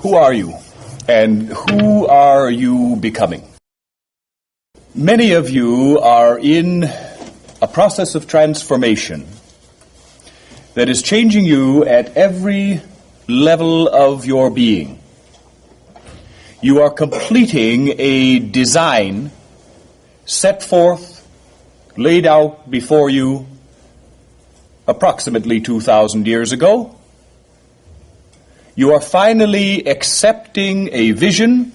Who are you, and who are you becoming? Many of you are in a process of transformation that is changing you at every level of your being. You are completing a design set forth, laid out before you approximately 2,000 years ago. You are finally accepting a vision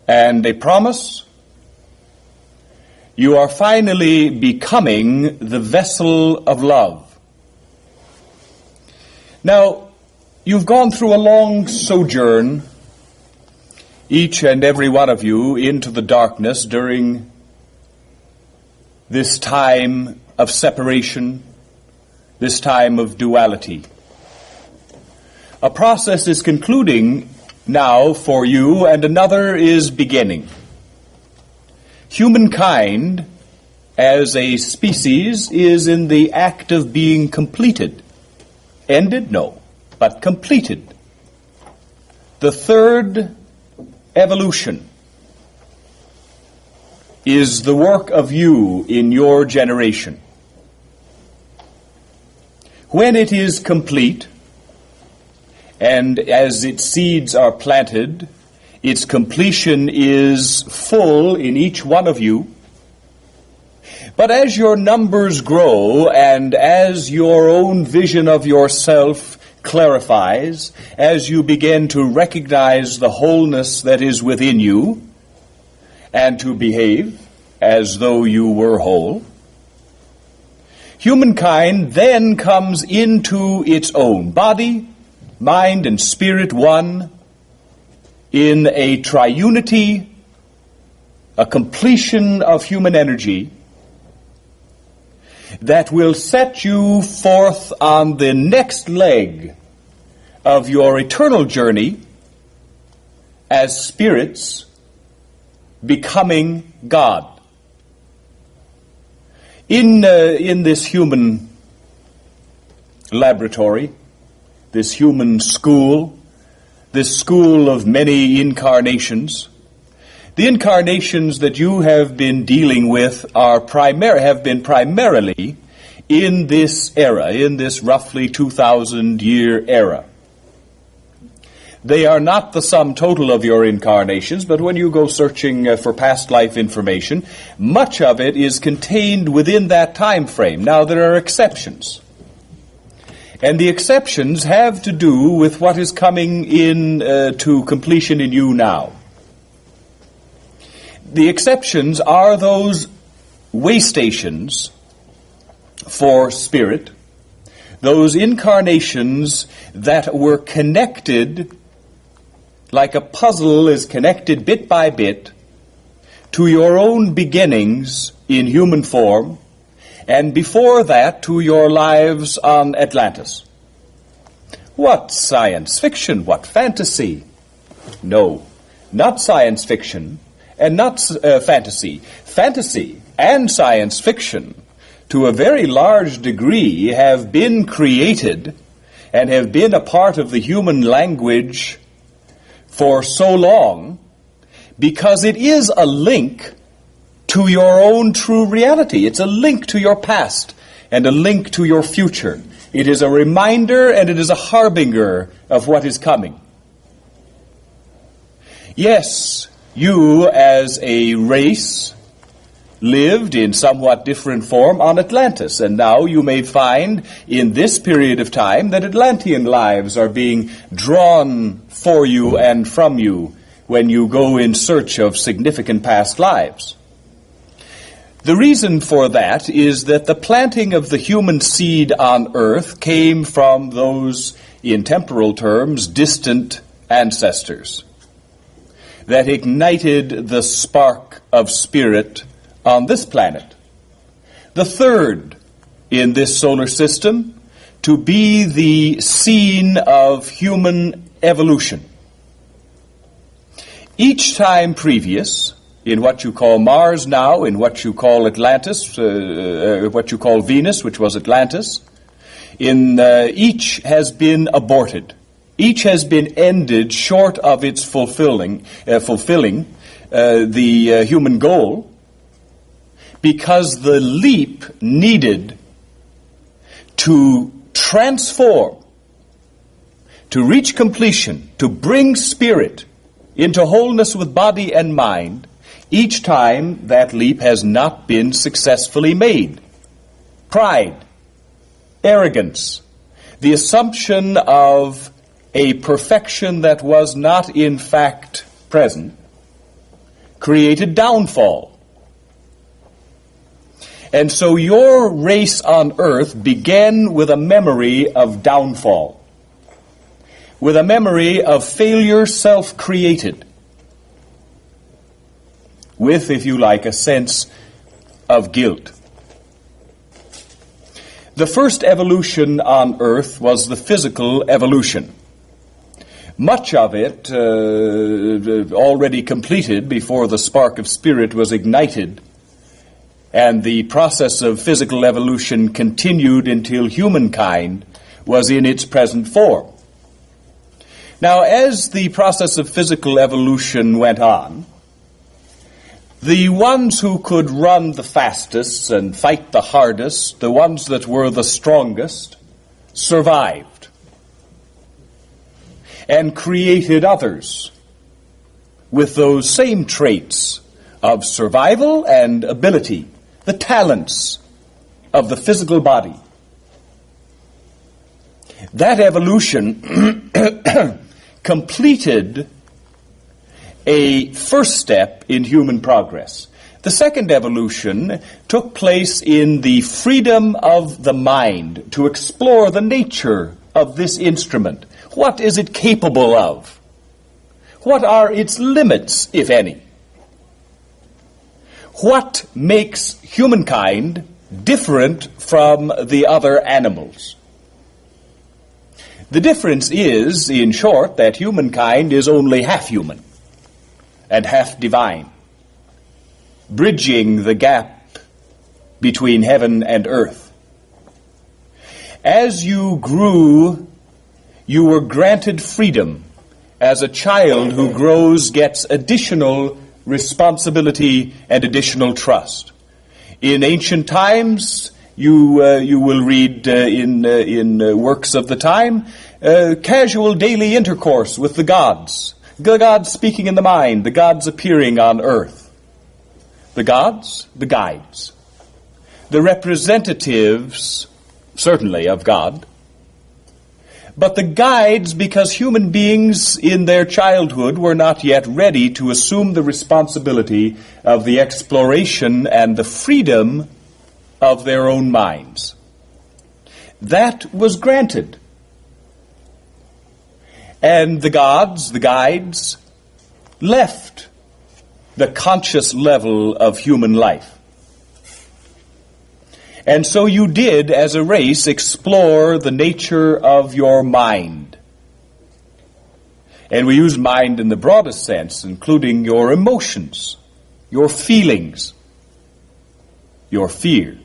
and a promise. You are finally becoming the vessel of love. Now, you've gone through a long sojourn, each and every one of you, into the darkness during this time of separation, this time of duality. A process is concluding now for you, and another is beginning. Humankind, as a species, is in the act of being completed. Ended? No, but completed. The third evolution is the work of you in your generation. When it is complete, and as its seeds are planted, its completion is full in each one of you. But as your numbers grow, and as your own vision of yourself clarifies, as you begin to recognize the wholeness that is within you, and to behave as though you were whole, humankind then comes into its own body, mind and spirit one, in a triunity, a completion of human energy that will set you forth on the next leg of your eternal journey as spirits becoming God. In this human laboratory, this human school, this school of many incarnations, the incarnations that you have been dealing with have been primarily in this era, in this roughly 2,000-year era. They are not the sum total of your incarnations, but when you go searching for past life information, much of it is contained within that time frame. Now, there are exceptions. And the exceptions have to do with what is coming in to completion in you now. The exceptions are those way stations for spirit, those incarnations that were connected like a puzzle is connected bit by bit to your own beginnings in human form, and before that to your lives on Atlantis. What science fiction, what fantasy? No, not science fiction and not fantasy. Fantasy and science fiction, to a very large degree, have been created and have been a part of the human language for so long because it is a link to your own true reality. It's a link to your past and a link to your future. It is a reminder and it is a harbinger of what is coming. Yes, you as a race lived in somewhat different form on Atlantis, and now you may find in this period of time that Atlantean lives are being drawn for you and from you when you go in search of significant past lives. The reason for that is that the planting of the human seed on earth came from those, in temporal terms, distant ancestors that ignited the spark of spirit on this planet. The third in this solar system to be the scene of human evolution. Each time previous, in what you call Mars now, in what you call Atlantis, what you call Venus, which was Atlantis, each has been aborted. Each has been ended short of its fulfilling the human goal, because the leap needed to transform, to reach completion, to bring spirit into wholeness with body and mind, each time that leap has not been successfully made. Pride, arrogance, the assumption of a perfection that was not in fact present, created downfall. And so your race on earth began with a memory of downfall, with a memory of failure self-created, with, if you like, a sense of guilt. The first evolution on earth was the physical evolution. Much of it already completed before the spark of spirit was ignited, and the process of physical evolution continued until humankind was in its present form. Now, as the process of physical evolution went on, the ones who could run the fastest and fight the hardest, the ones that were the strongest, survived and created others with those same traits of survival and ability, the talents of the physical body. That evolution completed a first step in human progress. The second evolution took place in the freedom of the mind to explore the nature of this instrument. What is it capable of? What are its limits, if any? What makes humankind different from the other animals? The difference is, in short, that humankind is only half human and half divine, bridging the gap between heaven and earth. As you grew, you were granted freedom. As a child who grows gets additional responsibility and additional trust. In ancient times, you will read in works of the time, casual daily intercourse with the gods speaking in the mind, the gods appearing on earth. The gods, the guides, the representatives, certainly, of God. But the guides, because human beings in their childhood were not yet ready to assume the responsibility of the exploration and the freedom of their own minds. That was granted. And the gods, the guides, left the conscious level of human life. And so you did, as a race, explore the nature of your mind. And we use mind in the broadest sense, including your emotions, your feelings, your fear.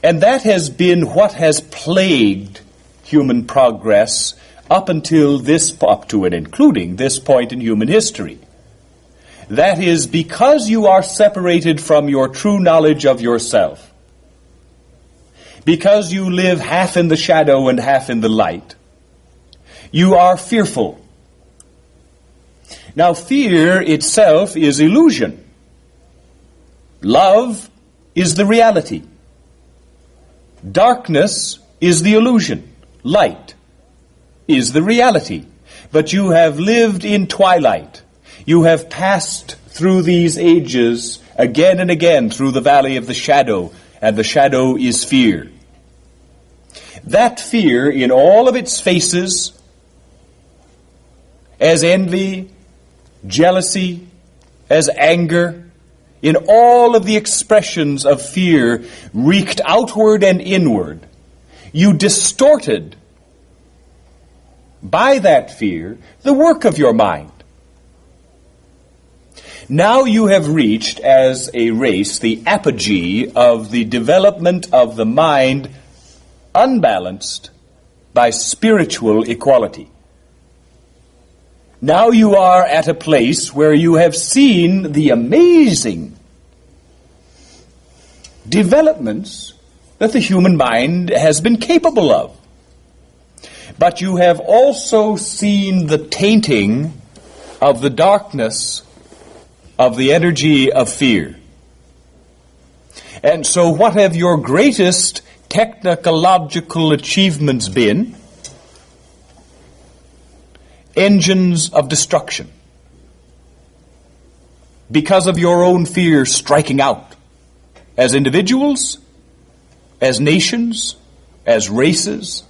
And that has been what has plagued human progress up to and including this point in human history. That is, because you are separated from your true knowledge of yourself, because you live half in the shadow and half in the light, you are fearful. Now, fear itself is illusion. Love is the reality. Darkness is the illusion. Light is the reality. But you have lived in twilight. You have passed through these ages again and again through the valley of the shadow, and the shadow is fear. That fear, in all of its faces, as envy, jealousy, as anger, in all of the expressions of fear wreaked outward and inward, you distorted by that fear the work of your mind. Now you have reached, as a race, the apogee of the development of the mind unbalanced by spiritual equality. Now you are at a place where you have seen the amazing developments that the human mind has been capable of. But you have also seen the tainting of the darkness of the energy of fear. And so what have your greatest technological achievements been? Engines of destruction. Because of your own fear striking out, as individuals, as nations, as races,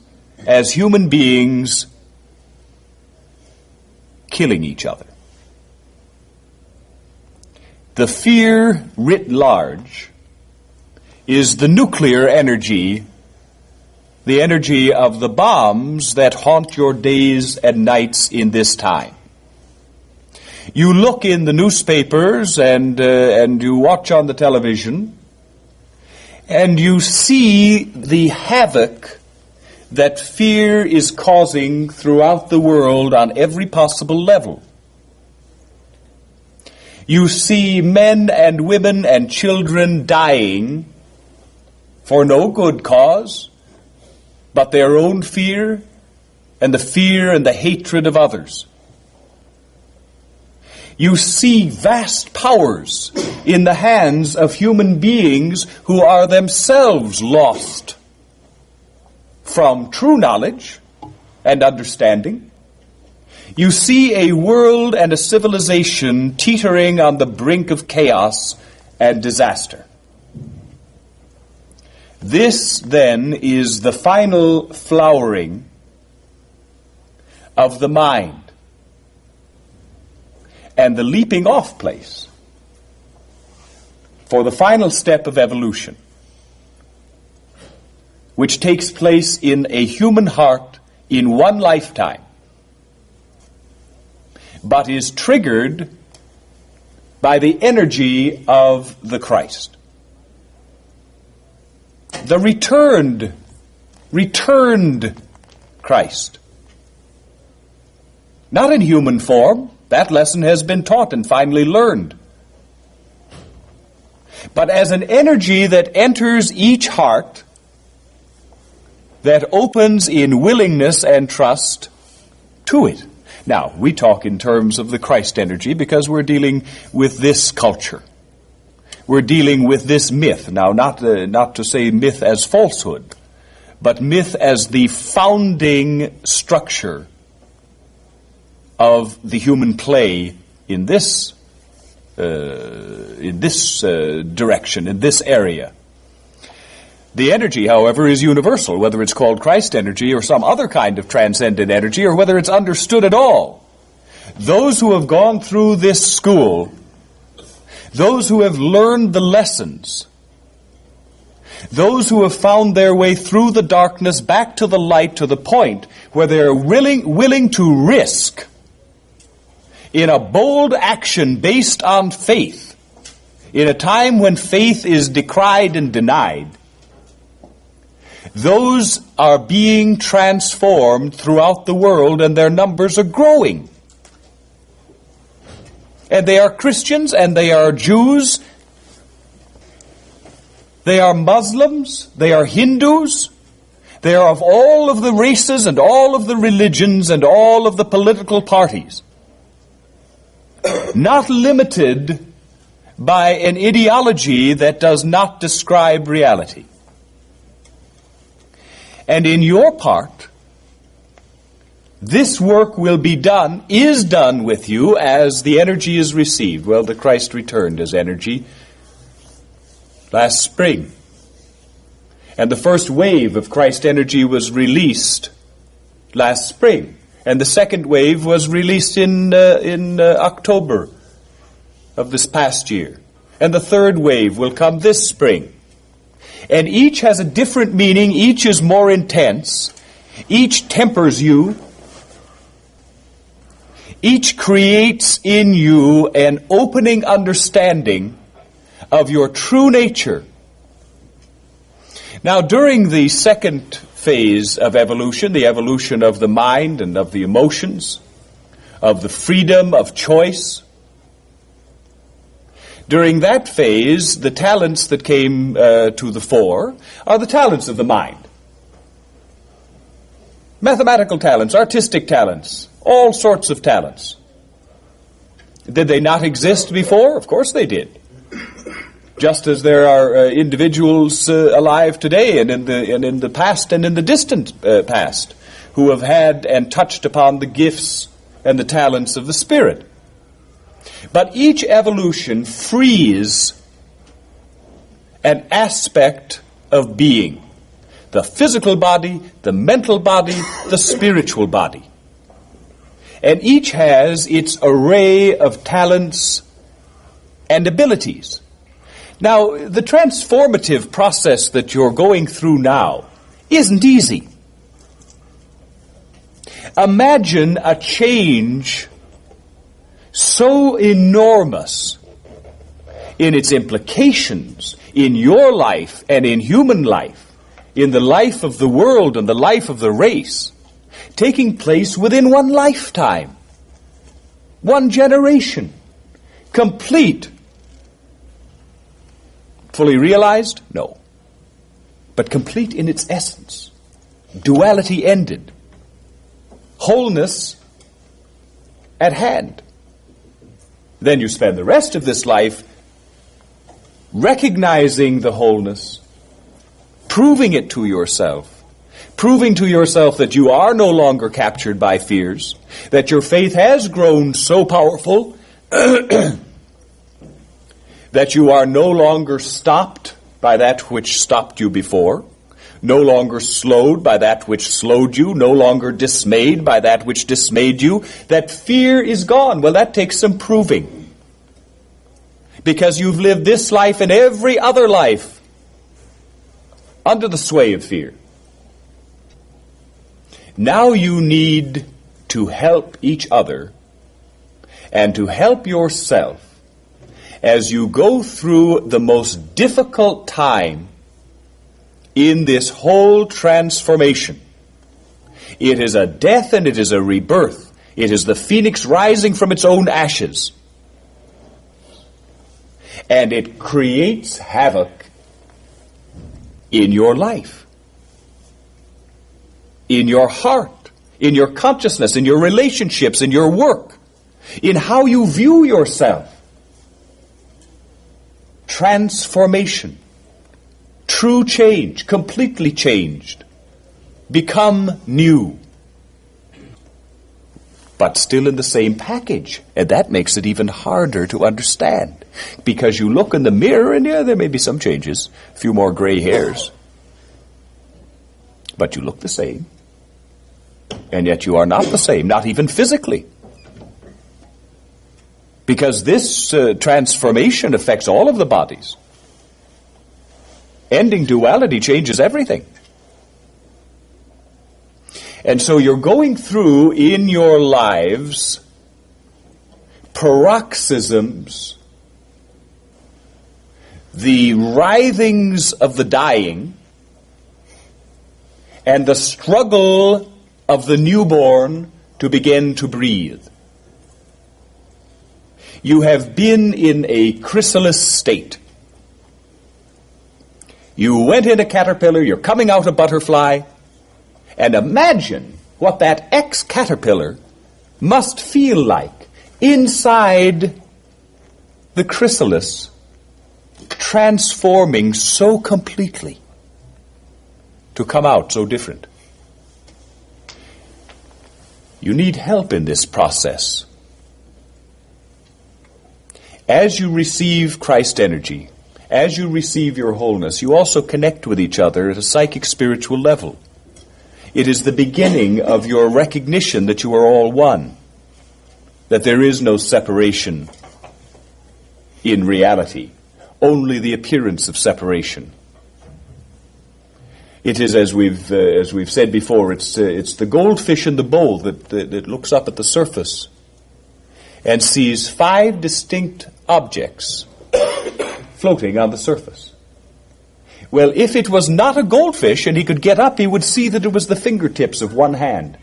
as human beings, killing each other. The fear writ large is the nuclear energy, the energy of the bombs that haunt your days and nights in this time. You look in the newspapers and you watch on the television, and you see the havoc that fear is causing throughout the world on every possible level. You see men and women and children dying for no good cause, but their own fear and the hatred of others. You see vast powers in the hands of human beings who are themselves lost from true knowledge and understanding. You see a world and a civilization teetering on the brink of chaos and disaster. This, then, is the final flowering of the mind and the leaping off place for the final step of evolution, which takes place in a human heart in one lifetime, but is triggered by the energy of the Christ. The returned Christ. Not in human form. That lesson has been taught and finally learned. But as an energy that enters each heart, that opens in willingness and trust to it. Now, we talk in terms of the Christ energy because we're dealing with this culture. We're dealing with this myth. Now, not to say myth as falsehood, but myth as the founding structure of the human play in this direction, in this area. The energy, however, is universal, whether it's called Christ energy or some other kind of transcendent energy, or whether it's understood at all. Those who have gone through this school, those who have learned the lessons, those who have found their way through the darkness back to the light, to the point where they're willing to risk in a bold action based on faith, in a time when faith is decried and denied, those are being transformed throughout the world, and their numbers are growing. And they are Christians, and they are Jews, they are Muslims, they are Hindus, they are of all of the races and all of the religions and all of the political parties. Not limited by an ideology that does not describe reality. And in your part, this work will be done, is done with you as the energy is received. Well, the Christ returned as energy last spring. And the first wave of Christ energy was released last spring. And the second wave was released in October of this past year. And the third wave will come this spring. And each has a different meaning. Each is more intense. Each tempers you. Each creates in you an opening understanding of your true nature. Now, during the second phase of evolution, the evolution of the mind and of the emotions, of the freedom of choice. During that phase, the talents that came to the fore are the talents of the mind. Mathematical talents, artistic talents, all sorts of talents. Did they not exist before? Of course they did. Just as there are individuals alive today and in the past and in the distant past who have had and touched upon the gifts and the talents of the Spirit. But each evolution frees an aspect of being. The physical body, the mental body, the spiritual body. And each has its array of talents and abilities. Now, the transformative process that you're going through now isn't easy. Imagine a change so enormous in its implications in your life and in human life, in the life of the world and the life of the race, taking place within one lifetime, one generation, complete. Fully realized? No. But complete in its essence. Duality ended. Wholeness at hand. Then you spend the rest of this life recognizing the wholeness, proving it to yourself, proving to yourself that you are no longer captured by fears, that your faith has grown so powerful that you are no longer stopped by that which stopped you before, no longer slowed by that which slowed you, no longer dismayed by that which dismayed you, that fear is gone. Well, that takes some proving. Because you've lived this life and every other life under the sway of fear. Now you need to help each other and to help yourself as you go through the most difficult time in this whole transformation. It is a death and it is a rebirth. It is the phoenix rising from its own ashes. And it creates havoc in your life, in your heart, in your consciousness, in your relationships, in your work, in how you view yourself. Transformation. True change, completely changed. Become new. But still in the same package. And that makes it even harder to understand. Because you look in the mirror and yeah, there may be some changes. A few more gray hairs. But you look the same. And yet you are not the same, not even physically. Because this transformation affects all of the bodies. Ending duality changes everything. And so you're going through in your lives paroxysms, the writhings of the dying, and the struggle of the newborn to begin to breathe. You have been in a chrysalis state. You went in a caterpillar, you're coming out a butterfly, and imagine what that ex-caterpillar must feel like inside the chrysalis, transforming so completely to come out so different. You need help in this process. As you receive Christ energy, as you receive your wholeness, you also connect with each other at a psychic spiritual level. It is the beginning of your recognition that you are all one, that there is no separation in reality, only the appearance of separation. It is, as we've said before, it's the goldfish in the bowl that looks up at the surface and sees 5 distinct objects floating on the surface. Well, if it was not a goldfish and he could get up, he would see that it was the fingertips of one hand.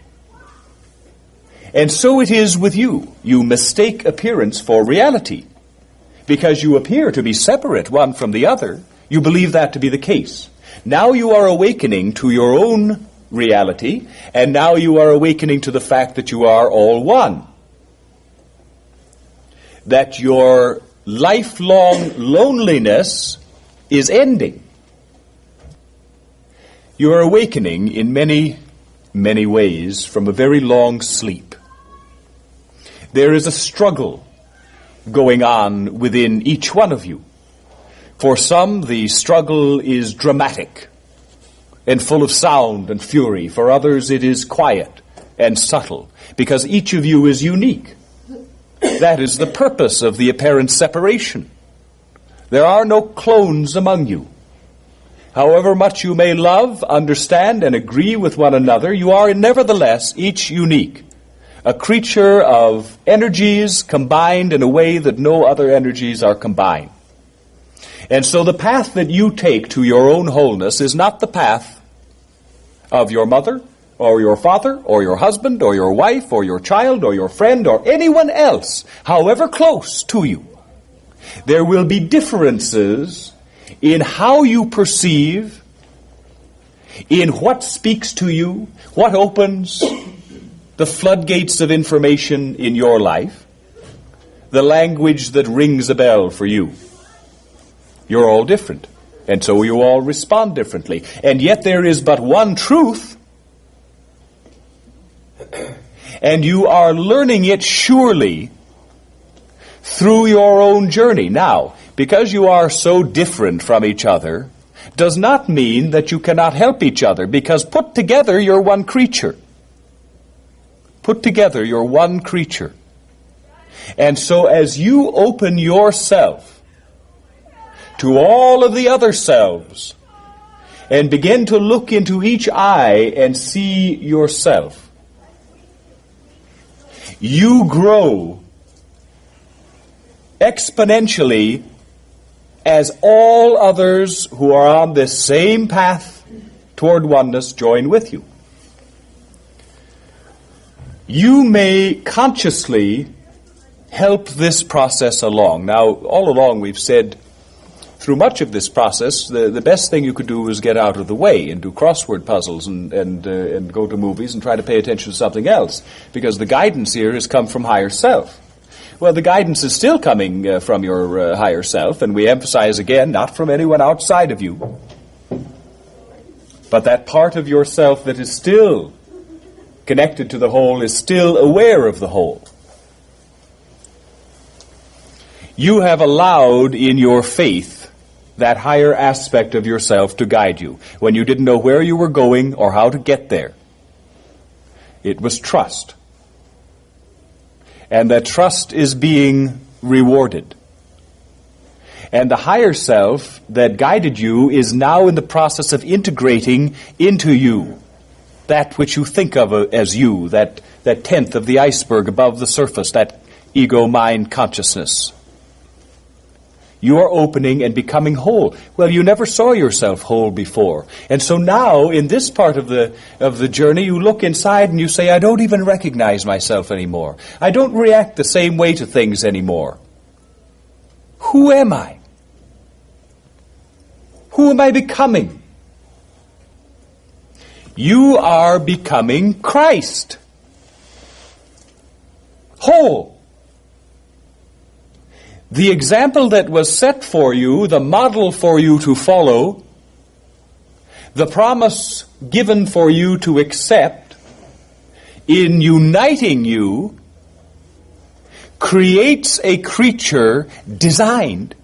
And so it is with you. You mistake appearance for reality. Because you appear to be separate one from the other, you believe that to be the case. Now you are awakening to your own reality, and now you are awakening to the fact that you are all one. That your lifelong loneliness is ending. You are awakening in many, many ways from a very long sleep. There is a struggle going on within each one of you. For some, the struggle is dramatic and full of sound and fury. For others, it is quiet and subtle, because each of you is unique. That is the purpose of the apparent separation. There are no clones among you. However much you may love, understand, and agree with one another, you are nevertheless each unique. A creature of energies combined in a way that no other energies are combined. And so the path that you take to your own wholeness is not the path of your mother, or your father, or your husband, or your wife, or your child, or your friend, or anyone else, however close to you. There will be differences in how you perceive, in what speaks to you, what opens the floodgates of information in your life, the language that rings a bell for you. You're all different, and so you all respond differently. And yet there is but one truth, and you are learning it surely through your own journey. Now, because you are so different from each other, does not mean that you cannot help each other, because put together you're one creature. Put together you're one creature. And so as you open yourself to all of the other selves and begin to look into each eye and see yourself, you grow exponentially as all others who are on this same path toward oneness join with you. You may consciously help this process along. Now, all along we've said, through much of this process, the best thing you could do is get out of the way and do crossword puzzles and go to movies and try to pay attention to something else, because the guidance here has come from higher self. Well, the guidance is still coming from your higher self, and we emphasize again, not from anyone outside of you, but that part of yourself that is still connected to the whole is still aware of the whole. You have allowed in your faith that higher aspect of yourself to guide you when you didn't know where you were going or how to get there. It was trust. And that trust is being rewarded. And the higher self that guided you is now in the process of integrating into you that which you think of as you, that tenth of the iceberg above the surface, that ego-mind consciousness. You are opening and becoming whole. Well, you never saw yourself whole before. And so now, in this part of the journey, you look inside and you say, I don't even recognize myself anymore. I don't react the same way to things anymore. Who am I? Who am I becoming? You are becoming Christ. Whole. The example that was set for you, the model for you to follow, the promise given for you to accept, in uniting you, creates a creature designed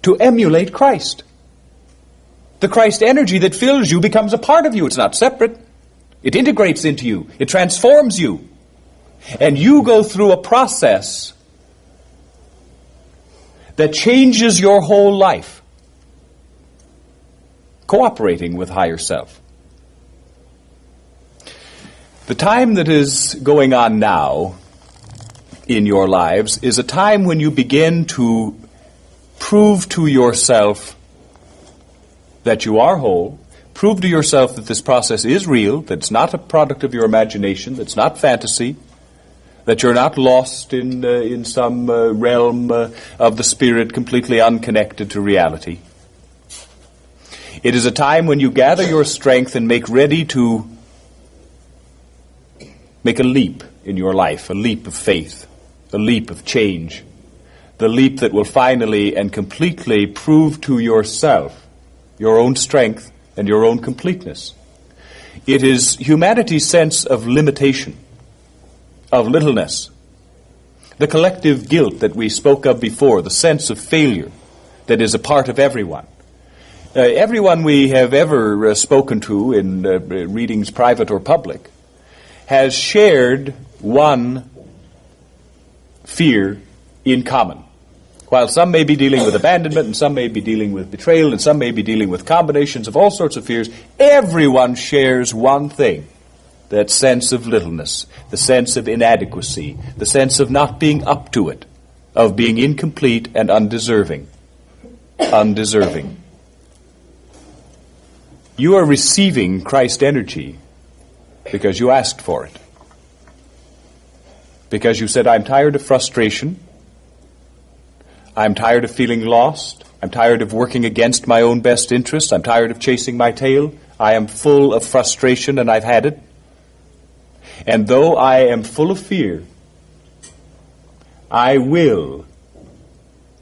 to emulate Christ. The Christ energy that fills you becomes a part of you. It's not separate. It integrates into you. It transforms you. And you go through a process that changes your whole life, cooperating with higher self. The time that is going on now in your lives is a time when you begin to prove to yourself that you are whole. Prove to yourself that this process is real, that it's not a product of your imagination, that it's not fantasy, that you're not lost in some realm of the spirit completely unconnected to reality. It is a time when you gather your strength and make ready to make a leap in your life, a leap of faith, a leap of change, the leap that will finally and completely prove to yourself your own strength and your own completeness. It is humanity's sense of limitation, of littleness, the collective guilt that we spoke of before, the sense of failure that is a part of everyone. Everyone we have ever spoken to in readings, private or public, has shared one fear in common. While some may be dealing with abandonment, and some may be dealing with betrayal, and some may be dealing with combinations of all sorts of fears, everyone shares one thing: that sense of littleness, the sense of inadequacy, the sense of not being up to it, of being incomplete and undeserving. Undeserving. You are receiving Christ energy because you asked for it. Because you said, I'm tired of frustration. I'm tired of feeling lost. I'm tired of working against my own best interest. I'm tired of chasing my tail. I am full of frustration and I've had it. And though I am full of fear, I will,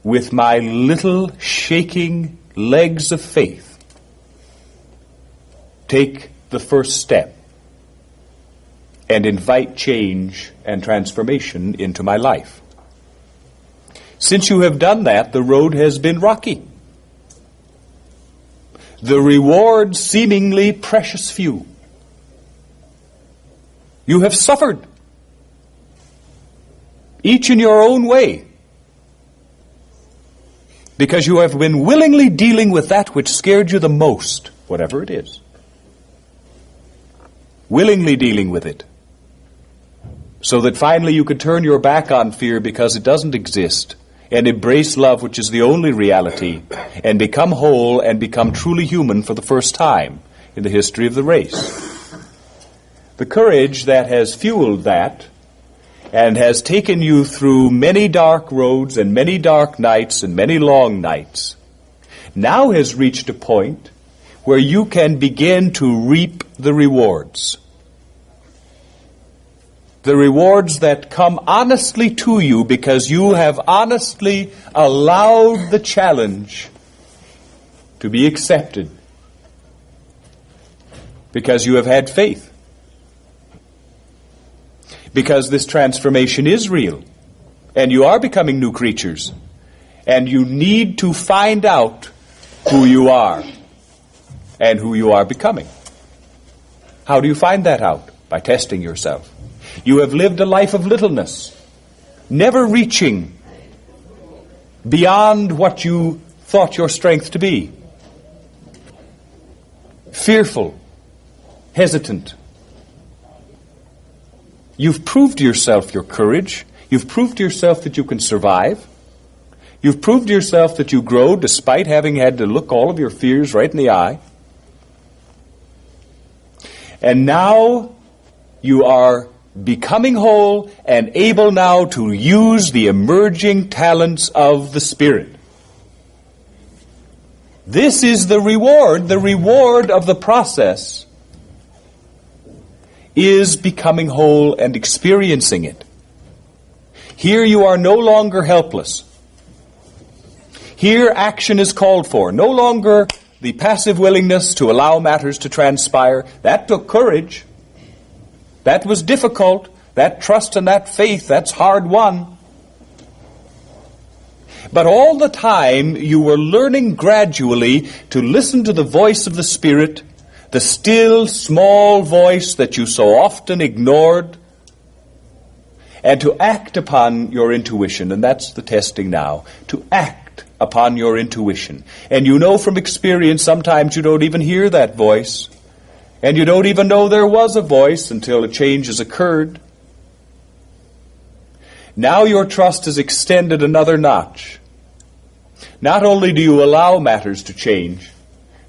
with my little shaking legs of faith, take the first step and invite change and transformation into my life. Since you have done that, the road has been rocky. The reward seemingly precious few. You have suffered, each in your own way, because you have been willingly dealing with that which scared you the most, whatever it is. Willingly dealing with it, so that finally you could turn your back on fear because it doesn't exist, and embrace love, which is the only reality, and become whole and become truly human for the first time in the history of the race. The courage that has fueled that and has taken you through many dark roads and many dark nights and many long nights now has reached a point where you can begin to reap the rewards. The rewards that come honestly to you because you have honestly allowed the challenge to be accepted. Because you have had faith. Because this transformation is real. And you are becoming new creatures. And you need to find out who you are and who you are becoming. How do you find that out? By testing yourself. You have lived a life of littleness, never reaching beyond what you thought your strength to be. Fearful, hesitant. You've proved to yourself your courage. You've proved to yourself that you can survive. You've proved to yourself that you grow despite having had to look all of your fears right in the eye. And now you are becoming whole and able now to use the emerging talents of the Spirit. This is the reward of the process is becoming whole and experiencing it. Here you are no longer helpless. Here action is called for. No longer the passive willingness to allow matters to transpire. That took courage. That was difficult. That trust and that faith, that's hard won. But all the time you were learning gradually to listen to the voice of the Spirit, the still small voice that you so often ignored, and to act upon your intuition. And that's the testing now. To act upon your intuition. And you know from experience sometimes you don't even hear that voice. And you don't even know there was a voice until a change has occurred. Now your trust is extended another notch. Not only do you allow matters to change,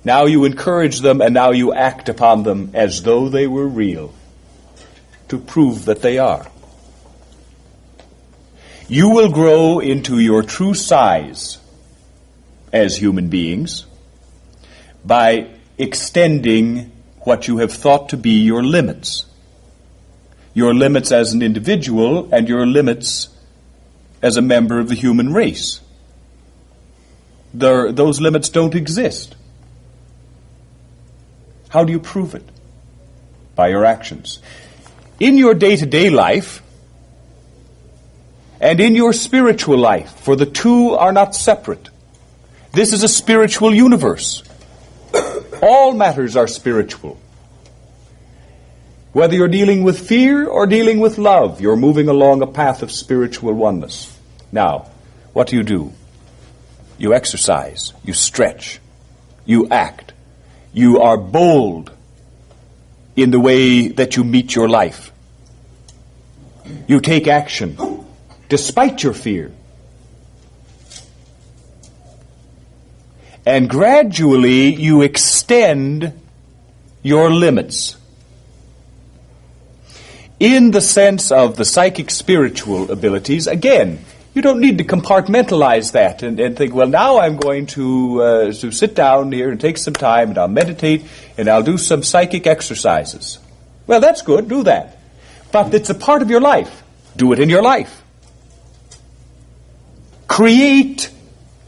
Now you encourage them, and now you act upon them as though they were real, to prove that they are. You will grow into your true size as human beings by extending what you have thought to be your limits. Your limits as an individual and your limits as a member of the human race. Those limits don't exist. How do you prove it? By your actions. In your day-to-day life and in your spiritual life, for the two are not separate. This is a spiritual universe. All matters are spiritual. Whether you're dealing with fear or dealing with love, you're moving along a path of spiritual oneness. Now, what do? You exercise, you stretch, you act. You are bold in the way that you meet your life. You take action despite your fear. And gradually you extend your limits. In the sense of the psychic spiritual abilities, again, you don't need to compartmentalize that and think, well, now I'm going to sit down here and take some time and I'll meditate and I'll do some psychic exercises. Well, that's good, do that. But it's a part of your life. Do it in your life. Create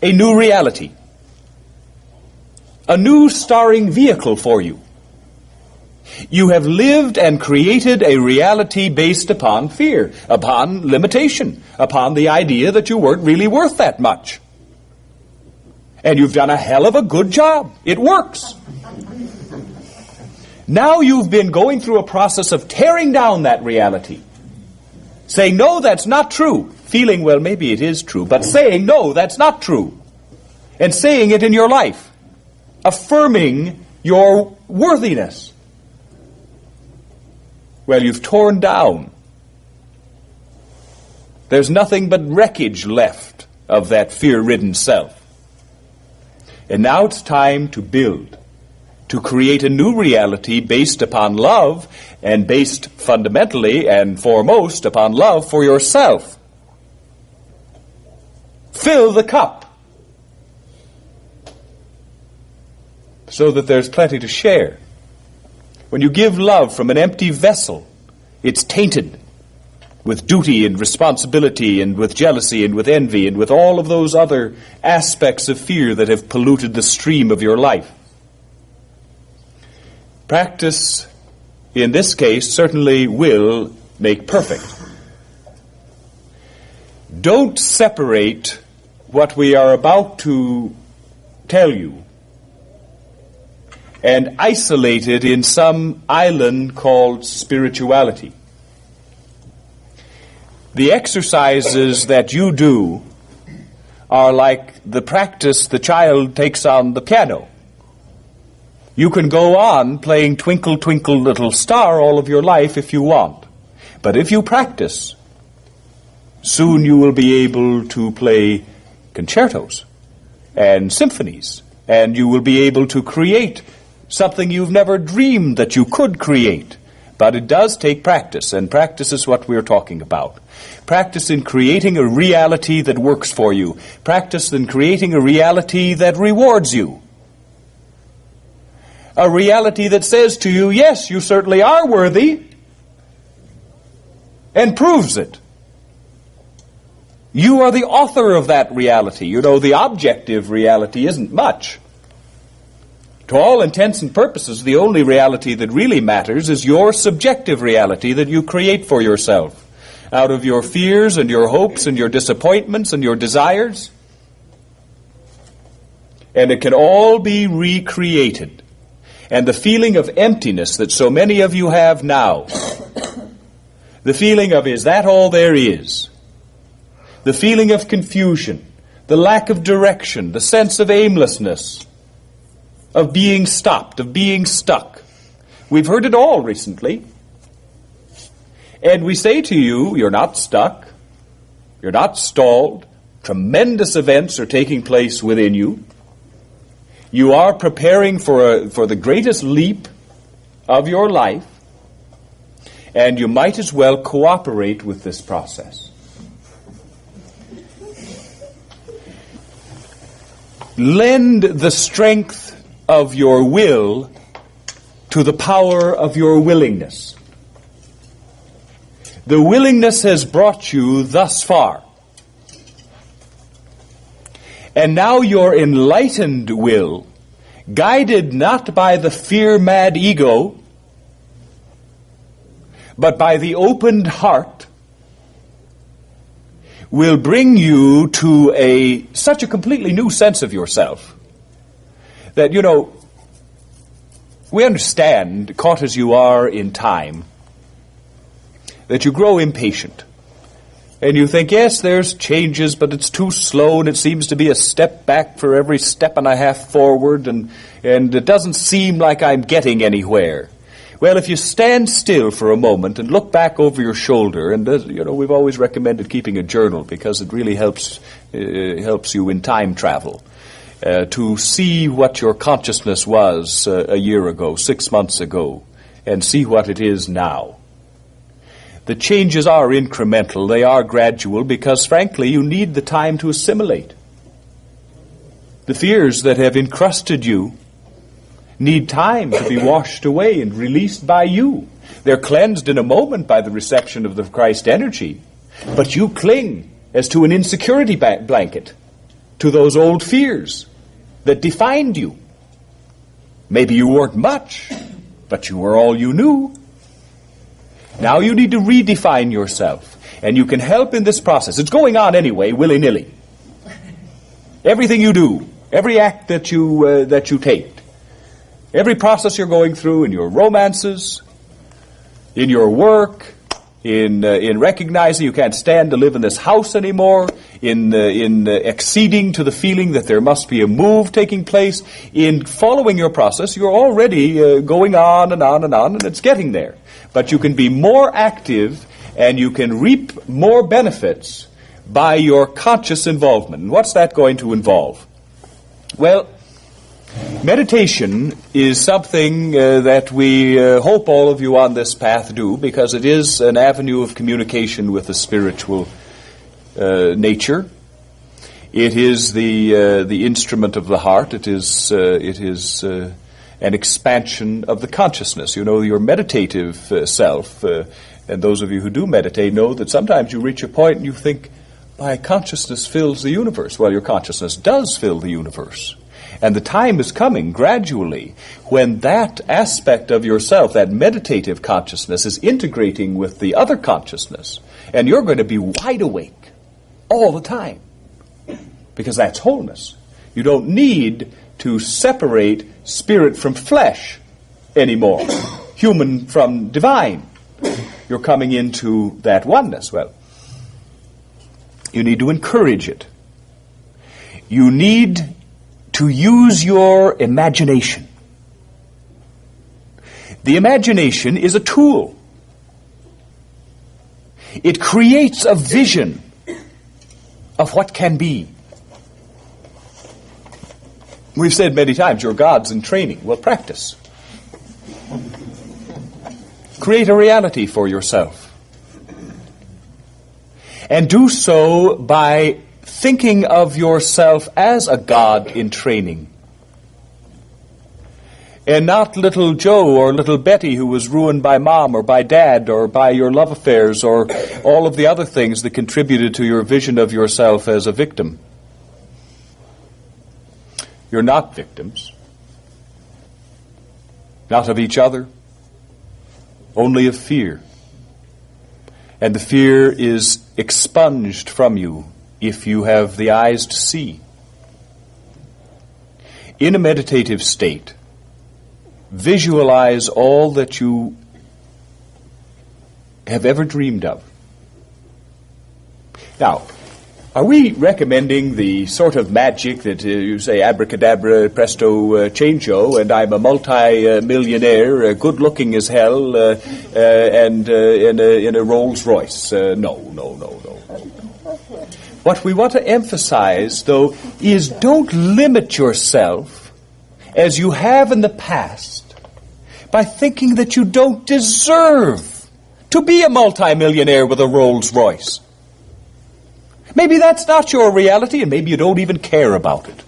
a new reality. A new starring vehicle for you. You have lived and created a reality based upon fear, upon limitation, upon the idea that you weren't really worth that much. And you've done a hell of a good job. It works. Now you've been going through a process of tearing down that reality. Saying, no, that's not true. Feeling, well, maybe it is true, but saying, no, that's not true. And saying it in your life. Affirming your worthiness. Well, you've torn down. There's nothing but wreckage left of that fear-ridden self. And now it's time to build, to create a new reality based upon love, and based fundamentally and foremost upon love for yourself. Fill the cup so that there's plenty to share. When you give love from an empty vessel, it's tainted with duty and responsibility and with jealousy and with envy and with all of those other aspects of fear that have polluted the stream of your life. Practice, in this case, certainly will make perfect. Don't separate what we are about to tell you and isolate it in some island called spirituality. The exercises that you do are like the practice the child takes on the piano. You can go on playing Twinkle, Twinkle, Little Star all of your life if you want. But if you practice, soon you will be able to play concertos and symphonies, and you will be able to create something you've never dreamed that you could create. But it does take practice, and practice is what we're talking about. Practice in creating a reality that works for you. Practice in creating a reality that rewards you. A reality that says to you, yes, you certainly are worthy, and proves it. You are the author of that reality. You know, the objective reality isn't much. To all intents and purposes, the only reality that really matters is your subjective reality that you create for yourself out of your fears and your hopes and your disappointments and your desires. And it can all be recreated. And the feeling of emptiness that so many of you have now, the feeling of, is that all there is? The feeling of confusion, the lack of direction, the sense of aimlessness, of being stopped, of being stuck. We've heard it all recently. And we say to you, you're not stuck. You're not stalled. Tremendous events are taking place within you. You are preparing for the greatest leap of your life, and you might as well cooperate with this process. Lend the strength of your will to the power of your willingness. The willingness has brought you thus far. And now your enlightened will, guided not by the fear-mad ego, but by the opened heart, will bring you to such a completely new sense of yourself that, we understand, caught as you are in time, that you grow impatient. And you think, yes, there's changes, but it's too slow, and it seems to be a step back for every step and a half forward, and it doesn't seem like I'm getting anywhere. Well, if you stand still for a moment and look back over your shoulder, and we've always recommended keeping a journal because it really helps you in time travel, to see what your consciousness was a year ago, 6 months ago, and see what it is now. The changes are incremental, they are gradual, because frankly you need the time to assimilate. The fears that have encrusted you need time to be washed away and released by you. They're cleansed in a moment by the reception of the Christ energy, but you cling as to an insecurity blanket to those old fears that defined you. Maybe you weren't much, but you were all you knew. Now you need to redefine yourself, and you can help in this process. It's going on anyway, willy-nilly. Everything you do, every act that you take, every process you're going through in your romances, in your work, in recognizing you can't stand to live in this house anymore, in acceding to the feeling that there must be a move taking place, in following your process, you're already going on and on and on, and it's getting there. But you can be more active and you can reap more benefits by your conscious involvement. And what's that going to involve? Well, meditation is something that we hope all of you on this path do, because it is an avenue of communication with the spiritual nature. It is the instrument of the heart. It is an expansion of the consciousness. Your meditative self, and those of you who do meditate know that sometimes you reach a point and you think, my consciousness fills the universe. Well, your consciousness does fill the universe. And the time is coming gradually when that aspect of yourself, that meditative consciousness, is integrating with the other consciousness. And you're going to be wide awake all the time, because that's wholeness. You don't need to separate spirit from flesh anymore, human from divine. You're coming into that oneness. Well, you need to encourage it. You need to use your imagination. The imagination is a tool. It creates a vision of what can be. We've said many times, you're gods in training. Well, practice. Create a reality for yourself. And do so by thinking of yourself as a god in training. And not little Joe or little Betty who was ruined by mom or by dad or by your love affairs or all of the other things that contributed to your vision of yourself as a victim. You're not victims. Not of each other. Only of fear. And the fear is expunged from you if you have the eyes to see. In a meditative state, visualize all that you have ever dreamed of. Now, are we recommending the sort of magic that you say abracadabra, presto, changeo, and I'm a multi-millionaire, good-looking as hell, and in a Rolls Royce? No. What we want to emphasize, though, is don't limit yourself as you have in the past by thinking that you don't deserve to be a multimillionaire with a Rolls Royce. Maybe that's not your reality, and maybe you don't even care about it.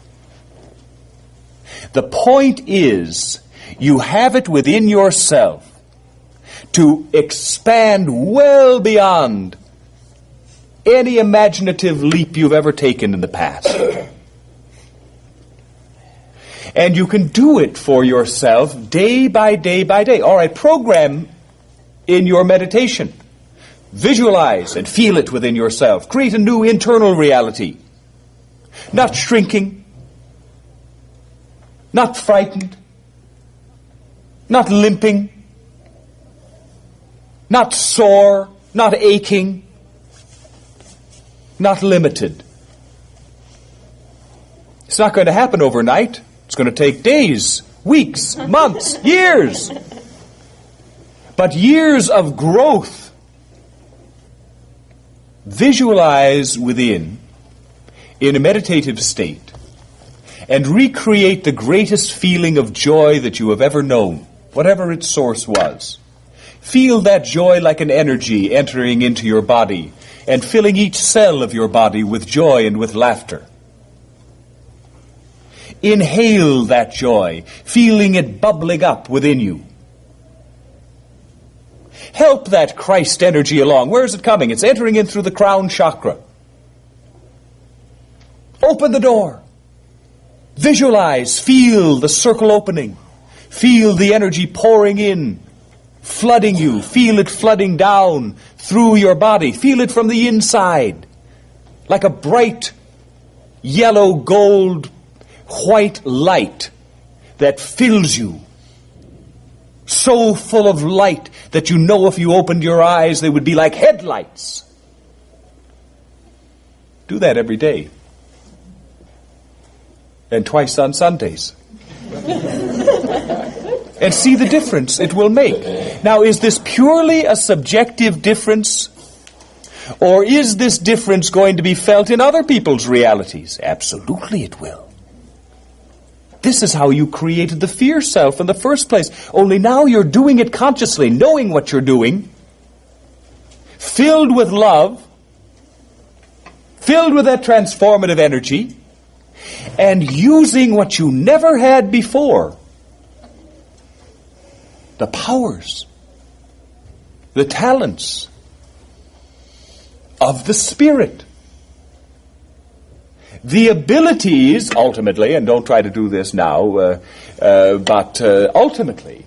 The point is, you have it within yourself to expand well beyond any imaginative leap you've ever taken in the past. And you can do it for yourself day by day by day. All right, program in your meditation. Visualize and feel it within yourself. Create a new internal reality. Not shrinking. Not frightened. Not limping. Not sore. Not aching. Not limited. It's not going to happen overnight. It's going to take days, weeks, months, years. But years of growth. Visualize within, in a meditative state, and recreate the greatest feeling of joy that you have ever known, whatever its source was. Feel that joy like an energy entering into your body and filling each cell of your body with joy and with laughter. Inhale that joy, feeling it bubbling up within you. Help that Christ energy along. Where is it coming? It's entering in through the crown chakra. Open the door. Visualize, feel the circle opening. Feel the energy pouring in, flooding you. Feel it flooding down through your body. Feel it from the inside, like a bright yellow, gold, white light that fills you. So full of light that you know if you opened your eyes they would be like headlights. Do that every day. And twice on Sundays. And see the difference it will make. Now, is this purely a subjective difference? Or is this difference going to be felt in other people's realities? Absolutely it will. This is how you created the fear self in the first place. Only now you're doing it consciously, knowing what you're doing, filled with love, filled with that transformative energy, and using what you never had before. The powers, the talents of the Spirit. The abilities, ultimately, and don't try to do this now, but ultimately,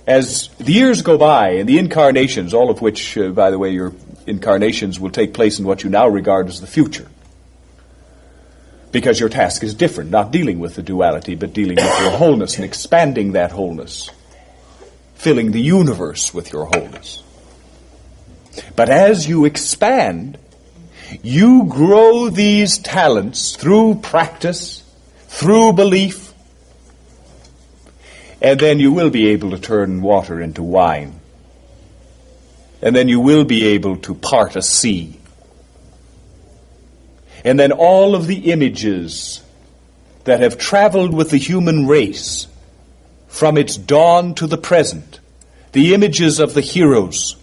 as the years go by and the incarnations, all of which, by the way, your incarnations will take place in what you now regard as the future. Because your task is different, not dealing with the duality, but dealing with your wholeness and expanding that wholeness, filling the universe with your wholeness. But as you expand, you grow these talents through practice, through belief, and then you will be able to turn water into wine. And then you will be able to part a sea. And then all of the images that have traveled with the human race from its dawn to the present, the images of the heroes,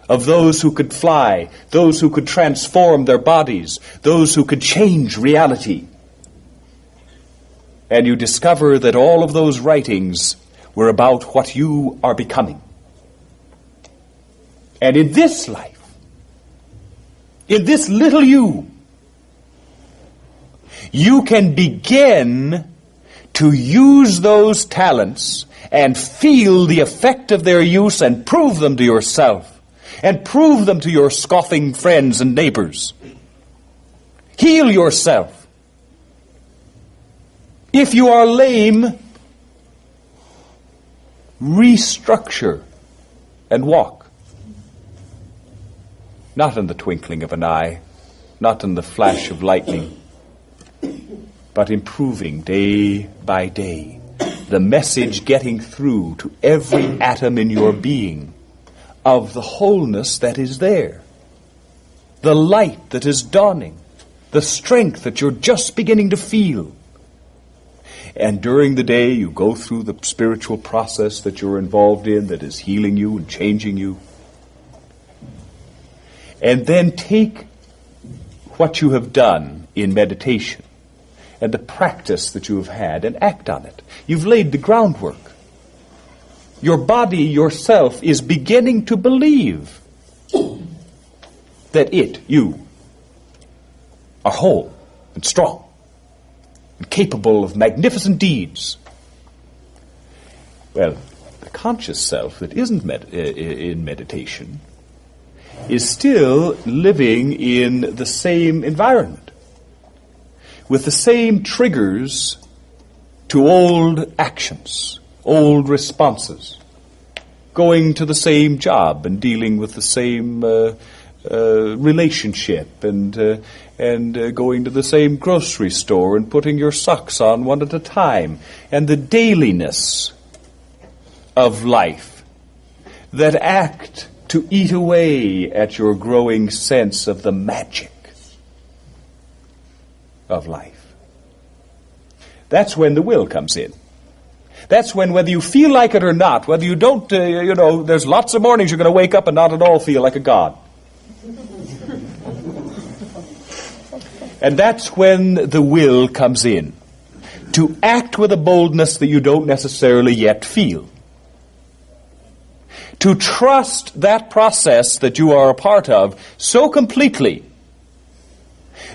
of those who could fly, those who could transform their bodies, those who could change reality. And you discover that all of those writings were about what you are becoming. And in this life, in this little you can begin to use those talents and feel the effect of their use and prove them to yourself. And prove them to your scoffing friends and neighbors. Heal yourself. If you are lame, restructure and walk. Not in the twinkling of an eye, not in the flash of lightning, but improving day by day. The message getting through to every atom in your being of the wholeness that is there, the light that is dawning, the strength that you're just beginning to feel. And during the day, you go through the spiritual process that you're involved in that is healing you and changing you. And then take what you have done in meditation and the practice that you have had and act on it. You've laid the groundwork. Your body, yourself, is beginning to believe that you, are whole and strong and capable of magnificent deeds. Well, the conscious self that isn't in meditation is still living in the same environment, with the same triggers to old actions, old responses, going to the same job and dealing with the same relationship and going to the same grocery store and putting your socks on one at a time, and the dailiness of life that act to eat away at your growing sense of the magic of life. That's when the will comes in. That's when, whether you feel like it or not, whether you don't, there's lots of mornings you're going to wake up and not at all feel like a god. And that's when the will comes in, to act with a boldness that you don't necessarily yet feel. To trust that process that you are a part of so completely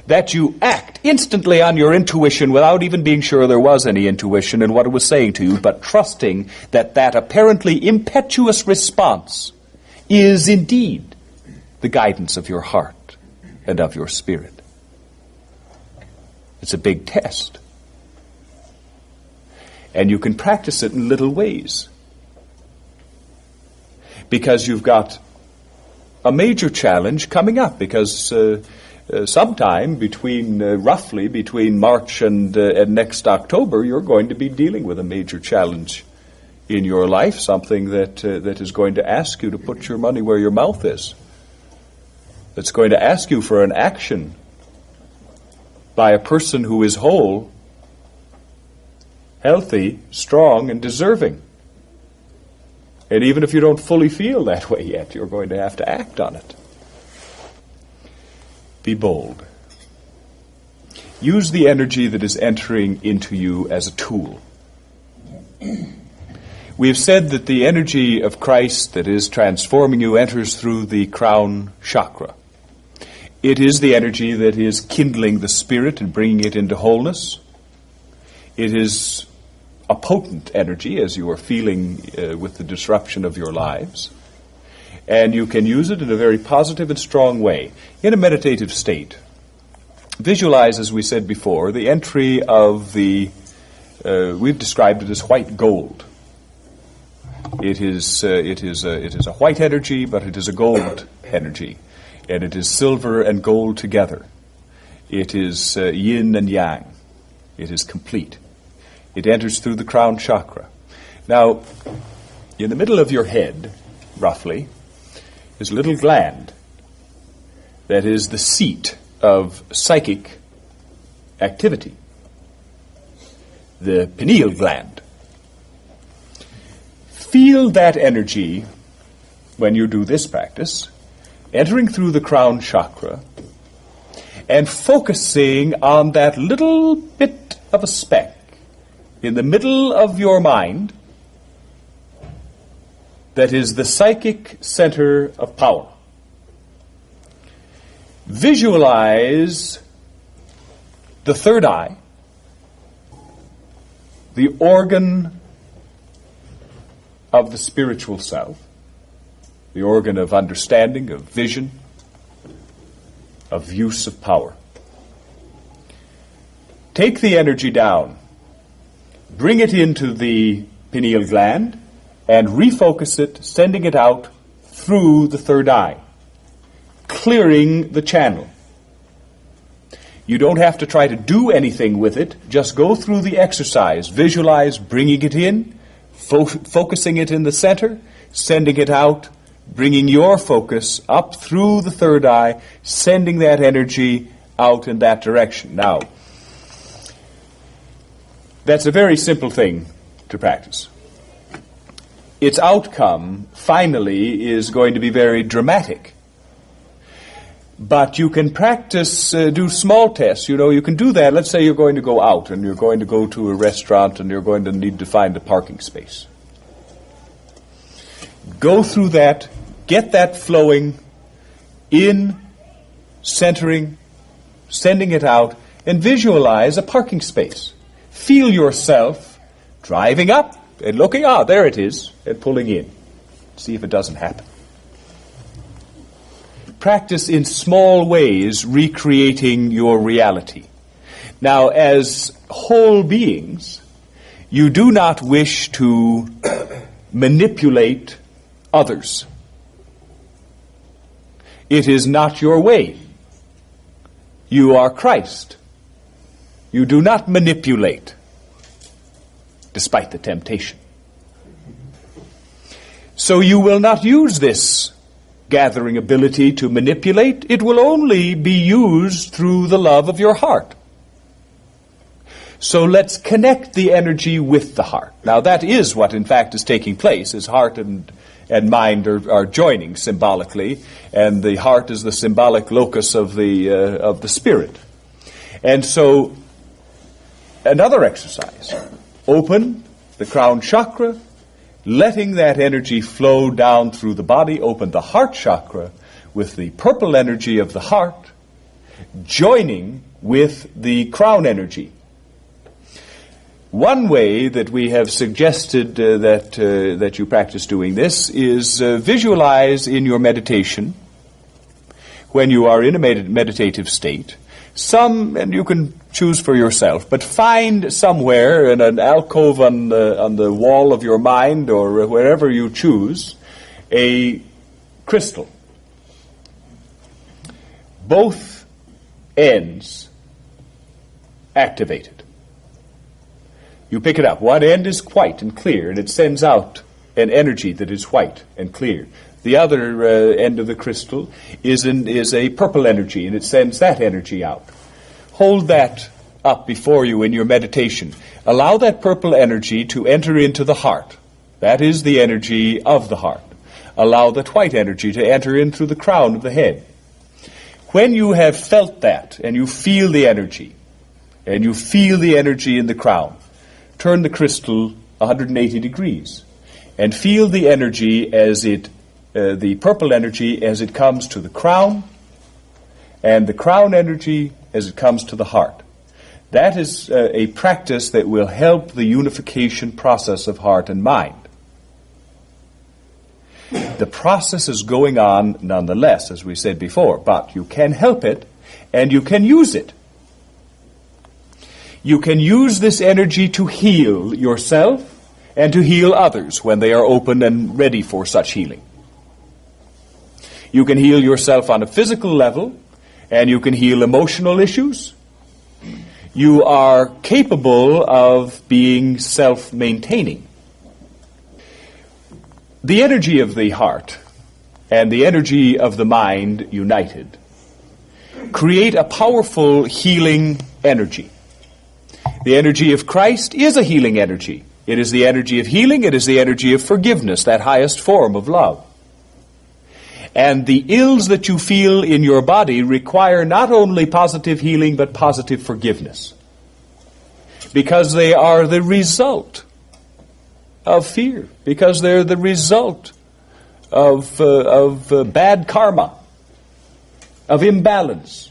that you act instantly on your intuition without even being sure there was any intuition in what it was saying to you, but trusting that that apparently impetuous response is indeed the guidance of your heart and of your spirit. It's a big test. And you can practice it in little ways, because you've got a major challenge coming up, because sometime roughly between March and next October, you're going to be dealing with a major challenge in your life, something that is going to ask you to put your money where your mouth is. That's going to ask you for an action by a person who is whole, healthy, strong, and deserving. And even if you don't fully feel that way yet, you're going to have to act on it. Be bold. Use the energy that is entering into you as a tool. We have said that the energy of Christ that is transforming you enters through the crown chakra. It is the energy that is kindling the spirit and bringing it into wholeness. It is a potent energy, as you are feeling with the disruption of your lives. And you can use it in a very positive and strong way, in a meditative state. Visualize, as we said before, the entry of we've described it as white gold. It is a white energy, but it is a gold energy. And it is silver and gold together. It is yin and yang. It is complete. It enters through the crown chakra. Now, in the middle of your head, roughly, is a little gland that is the seat of psychic activity, the pineal gland. Feel that energy when you do this practice, entering through the crown chakra and focusing on that little bit of a speck in the middle of your mind that is the psychic center of power. Visualize the third eye, the organ of the spiritual self, the organ of understanding, of vision, of use of power. Take the energy down, bring it into the pineal gland, and refocus it, sending it out through the third eye, clearing the channel. You don't have to try to do anything with it. Just go through the exercise. Visualize bringing it in, focusing it in the center, sending it out, bringing your focus up through the third eye, sending that energy out in that direction. Now, That's a very simple thing to practice. Its outcome, finally, is going to be very dramatic. But you can practice, do small tests. You can do that. Let's say you're going to go out and you're going to go to a restaurant and you're going to need to find a parking space. Go through that, get that flowing in, centering, sending it out, and visualize a parking space. Feel yourself driving up and looking out, there it is, and pulling in. See if it doesn't happen. Practice in small ways recreating your reality. Now, as whole beings, you do not wish to manipulate others. It is not your way. You are Christ. You do not manipulate, despite the temptation. So you will not use this gathering ability to manipulate. It will only be used through the love of your heart. So let's connect the energy with the heart. Now that is what in fact is taking place, is heart and mind are joining symbolically, and the heart is the symbolic locus of the spirit. And so another exercise, open the crown chakra, letting that energy flow down through the body. Open the heart chakra with the purple energy of the heart, joining with the crown energy. One way that we have suggested that you practice doing this is visualize in your meditation, when you are in a meditative state, and you can choose for yourself, but find somewhere in an alcove on the wall of your mind or wherever you choose, a crystal. Both ends activated. You pick it up. One end is white and clear, and it sends out an energy that is white and clear. The other end of the crystal is a purple energy, and it sends that energy out. Hold that up before you in your meditation. Allow that purple energy to enter into the heart. That is the energy of the heart. Allow that white energy to enter in through the crown of the head. When you have felt that, and you feel the energy, in the crown, turn the crystal 180 degrees and feel the energy the purple energy as it comes to the crown, and the crown energy as it comes to the heart. That is a practice that will help the unification process of heart and mind. The process is going on nonetheless, as we said before, but you can help it and you can use it. You can use this energy to heal yourself and to heal others when they are open and ready for such healing. You can heal yourself on a physical level, and you can heal emotional issues. You are capable of being self-maintaining. The energy of the heart and the energy of the mind united create a powerful healing energy. The energy of Christ is a healing energy. It is the energy of healing. It is the energy of forgiveness, that highest form of love. And the ills that you feel in your body require not only positive healing, but positive forgiveness. Because they are the result of fear. Because they're the result of bad karma, of imbalance,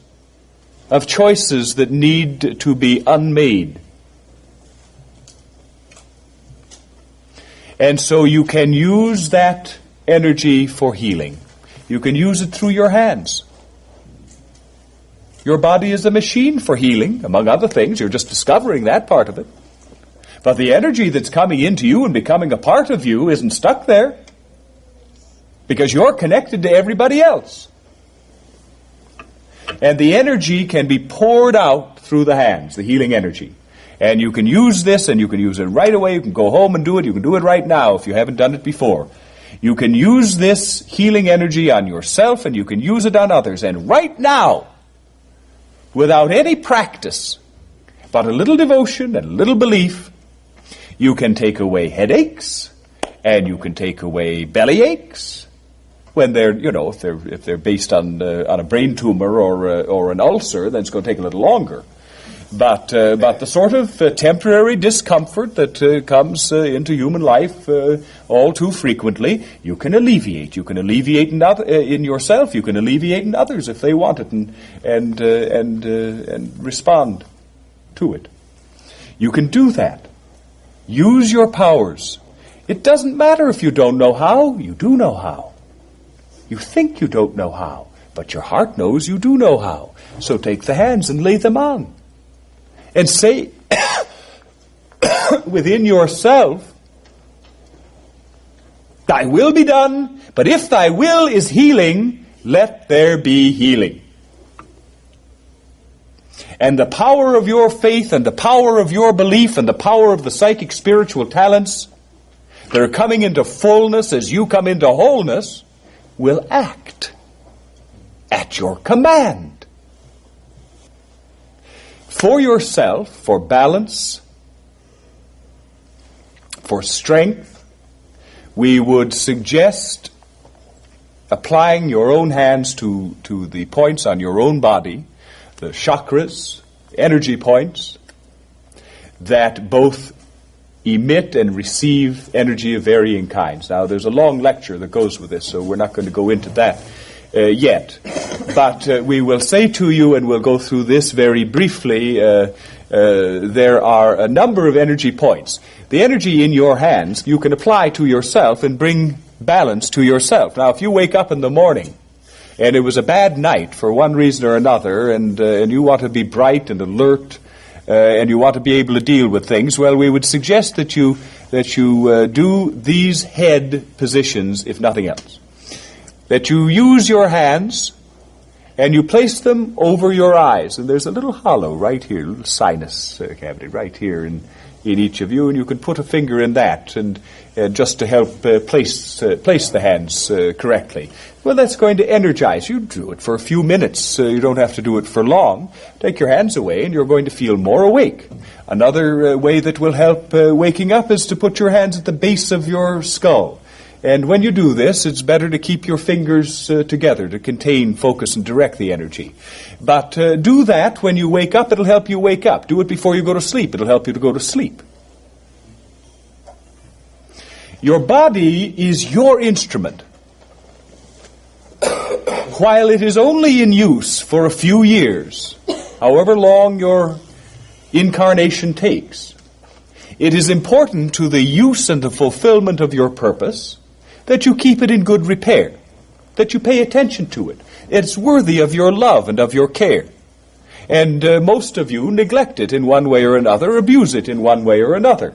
of choices that need to be unmade. And so you can use that energy for healing. You can use it through your hands. Your body is a machine for healing, among other things. You're just discovering that part of it. But the energy that's coming into you and becoming a part of you isn't stuck there, because you're connected to everybody else. And the energy can be poured out through the hands, the healing energy. And you can use this, and you can use it right away. You can go home and do it. You can do it right now if you haven't done it before. You can use this healing energy on yourself, and you can use it on others. And right now, without any practice, But a little devotion and a little belief, you can take away headaches, and you can take away belly aches when they're, if they're based on a brain tumor or an ulcer, then it's going to take a little longer. But the sort of temporary discomfort that comes into human life all too frequently, you can alleviate. You can alleviate in yourself. You can alleviate in others if they want it, and respond to it. You can do that. Use your powers. It doesn't matter if you don't know how. You do know how. You think you don't know how, but your heart knows you do know how. So take the hands and lay them on. And say within yourself, thy will be done, but if thy will is healing, let there be healing. And the power of your faith and the power of your belief and the power of the psychic spiritual talents that are coming into fullness as you come into wholeness will act at your command. For yourself, for balance, for strength, we would suggest applying your own hands to the points on your own body, the chakras, energy points, that both emit and receive energy of varying kinds. Now, there's a long lecture that goes with this, so we're not going to go into that yet. But we will say to you, and we'll go through this very briefly, there are a number of energy points. The energy in your hands you can apply to yourself and bring balance to yourself. Now, if you wake up in the morning and it was a bad night for one reason or another, and you want to be bright and alert, and you want to be able to deal with things, well, we would suggest that you do these head positions, if nothing else. That you use your hands and you place them over your eyes. And there's a little hollow right here, a little sinus cavity right here in each of you, and you can put a finger in that and just to help place the hands correctly. Well, that's going to energize you. Do it for a few minutes. You don't have to do it for long. Take your hands away and you're going to feel more awake. Another way that will help waking up is to put your hands at the base of your skull. And when you do this, it's better to keep your fingers together to contain, focus, and direct the energy. But do that when you wake up. It'll help you wake up. Do it before you go to sleep. It'll help you to go to sleep. Your body is your instrument. While it is only in use for a few years, however long your incarnation takes, it is important to the use and the fulfillment of your purpose that you keep it in good repair, that you pay attention to it. It's worthy of your love and of your care. And most of you neglect it in one way or another, abuse it in one way or another.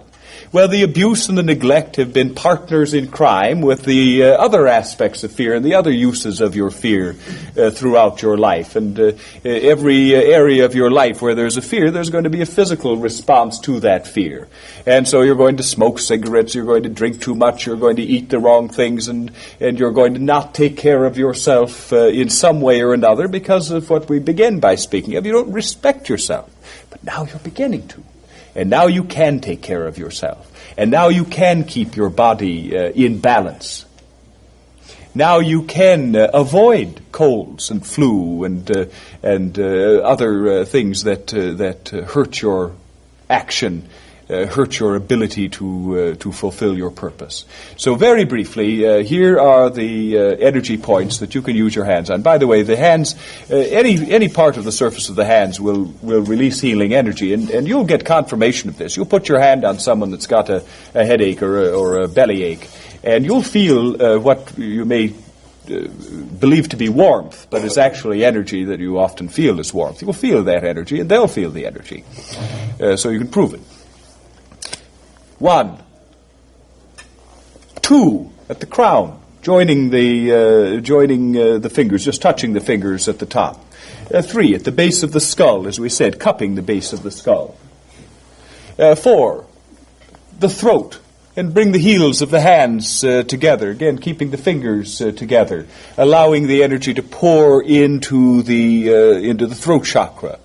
Well, the abuse and the neglect have been partners in crime with the other aspects of fear and the other uses of your fear throughout your life. And every area of your life where there's a fear, there's going to be a physical response to that fear. And so you're going to smoke cigarettes, you're going to drink too much, you're going to eat the wrong things, and you're going to not take care of yourself in some way or another because of what we begin by speaking of. You don't respect yourself. But now you're beginning to. And now you can take care of yourself. And now you can keep your body in balance. Now you can avoid colds and flu and other things that hurt your action, hurt your ability to fulfill your purpose. So very briefly, here are the energy points that you can use your hands on. By the way, the hands, any part of the surface of the hands will release healing energy, and you'll get confirmation of this. You'll put your hand on someone that's got a headache or a belly ache, and you'll feel what you may believe to be warmth, but is actually energy that you often feel as warmth. You'll feel that energy, and they'll feel the energy. So you can prove it. 1, 2 at the crown, joining the fingers, just touching the fingers at the top. 3 at the base of the skull, as we said, cupping the base of the skull. 4, the throat, and bring the heels of the hands together, again keeping the fingers together, allowing the energy to pour into the throat chakra.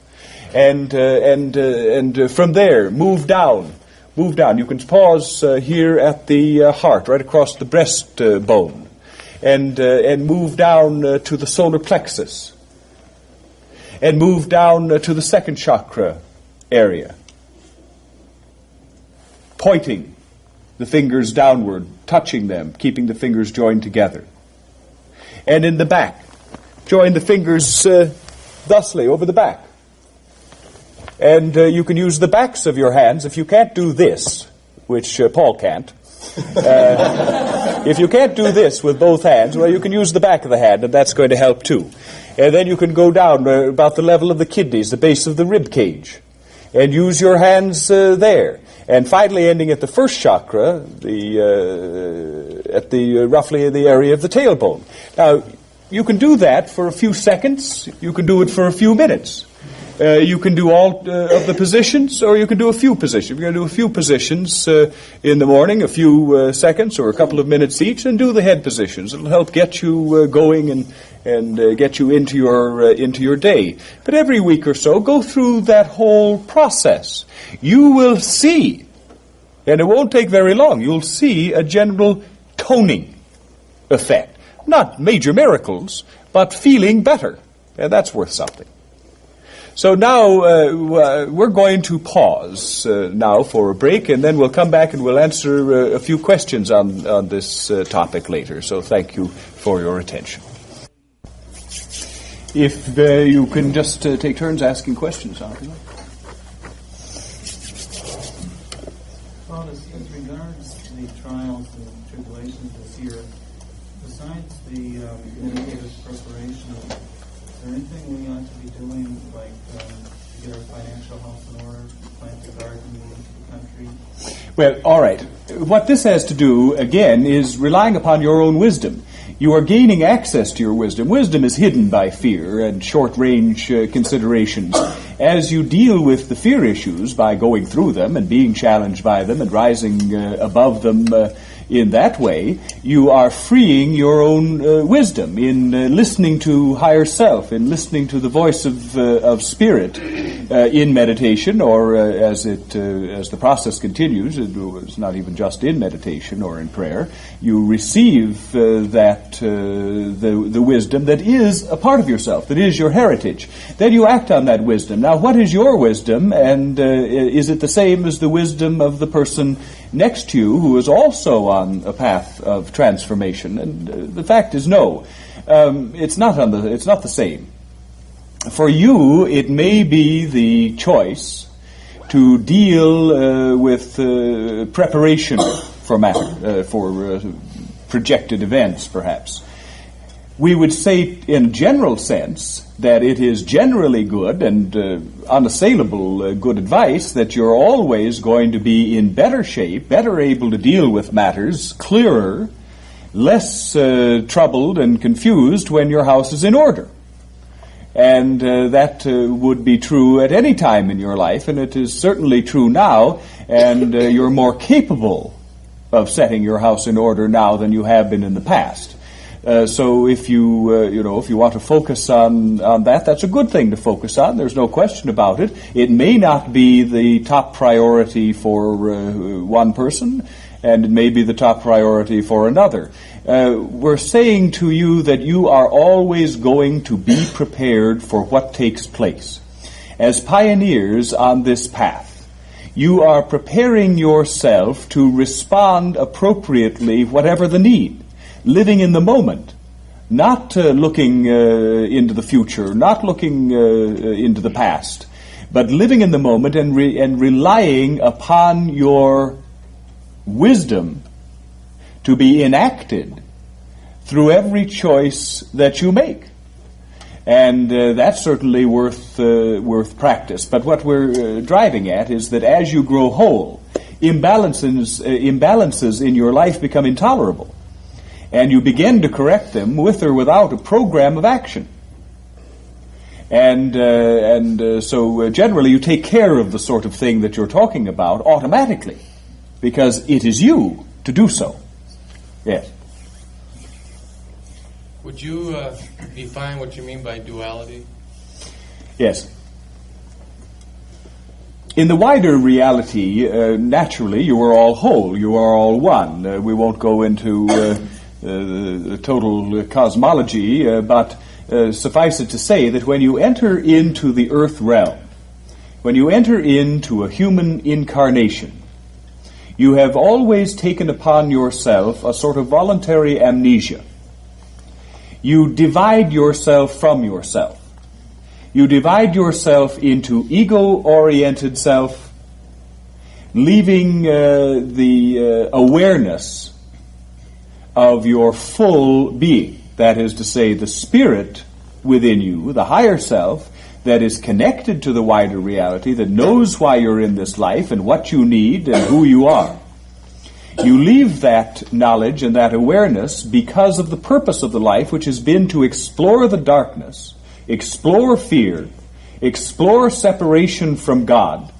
and from there move down. Move down. You can pause here at the heart, right across the breastbone, and move down to the solar plexus, and move down to the second chakra area, pointing the fingers downward, touching them, keeping the fingers joined together. And in the back, join the fingers thusly over the back. And you can use the backs of your hands. If you can't do this, which Paul can't, if you can't do this with both hands, well, you can use the back of the hand, and that's going to help too. And then you can go down about the level of the kidneys, the base of the rib cage, and use your hands there. And finally ending at the first chakra, roughly the area of the tailbone. Now, you can do that for a few seconds. You can do it for a few minutes. You can do all of the positions, or you can do a few positions. You're going to do a few positions in the morning, a few seconds or a couple of minutes each, and do the head positions. It'll help get you going and get you into your day. But every week or so, go through that whole process. You will see, and it won't take very long, you'll see a general toning effect. Not major miracles, but feeling better. And that's worth something. So now we're going to pause now for a break, and then we'll come back and we'll answer a few questions on this topic later. So thank you for your attention. If you can just take turns asking questions, Plautus, as regards to the trials and tribulations this year, besides the indicative preparation, is there anything we ought to be doing, like to get our financial house in order, plant a garden, move into the country? Well, all right. What this has to do, again, is relying upon your own wisdom. You are gaining access to your wisdom. Wisdom is hidden by fear and short-range considerations. As you deal with the fear issues by going through them and being challenged by them and rising above them in that way, you are freeing your own wisdom in listening to higher self, in listening to the voice of spirit in meditation, or as the process continues. It's not even just in meditation or in prayer. You receive the wisdom that is a part of yourself, that is your heritage. Then you act on that wisdom. Now, what is your wisdom, and is it the same as the wisdom of the person next to you who is also on a path of transformation? And the fact is, no, it's not the same. For you, it may be the choice to deal with preparation for matter, for projected events, perhaps. We would say, in a general sense, that it is generally good and unassailable good advice that you're always going to be in better shape, better able to deal with matters, clearer, less troubled and confused when your house is in order. And that would be true at any time in your life, and it is certainly true now, and you're more capable of setting your house in order now than you have been in the past. So if you if you want to focus on that, that's a good thing to focus on. There's no question about it. It may not be the top priority for one person, and it may be the top priority for another. We're saying to you that you are always going to be prepared for what takes place. As pioneers on this path, you are preparing yourself to respond appropriately, whatever the need. Living in the moment, not looking into the future, not looking into the past, but living in the moment and relying upon your wisdom to be enacted through every choice that you make. And that's certainly worth practice. But what we're driving at is that as you grow whole, imbalances in your life become intolerable. And you begin to correct them with or without a program of action. And so generally you take care of the sort of thing that you're talking about automatically, because it is you to do so. Yes. Would you define what you mean by duality? Yes. In the wider reality, naturally, you are all whole, you are all one. We won't go into total cosmology, but suffice it to say that when you enter into the earth realm, when you enter into a human incarnation, you have always taken upon yourself a sort of voluntary amnesia. You divide yourself from yourself. You divide yourself into ego-oriented self, leaving the awareness of your full being. That is to say, the spirit within you, the higher self, that is connected to the wider reality, that knows why you're in this life and what you need and who you are. You leave that knowledge and that awareness because of the purpose of the life, which has been to explore the darkness, explore fear, explore separation from God.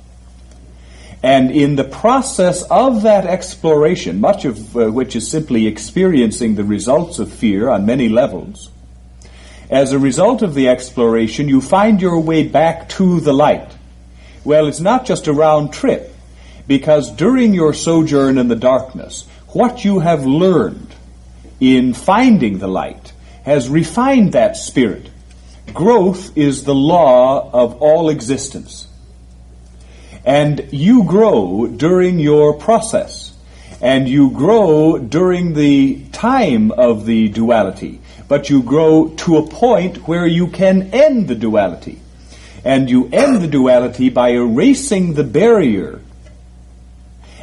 And in the process of that exploration, much of which is simply experiencing the results of fear on many levels, as a result of the exploration, you find your way back to the light. Well, it's not just a round trip, because during your sojourn in the darkness, what you have learned in finding the light has refined that spirit. Growth is the law of all existence. And you grow during your process, and you grow during the time of the duality, but you grow to a point where you can end the duality. And you end the duality by erasing the barrier.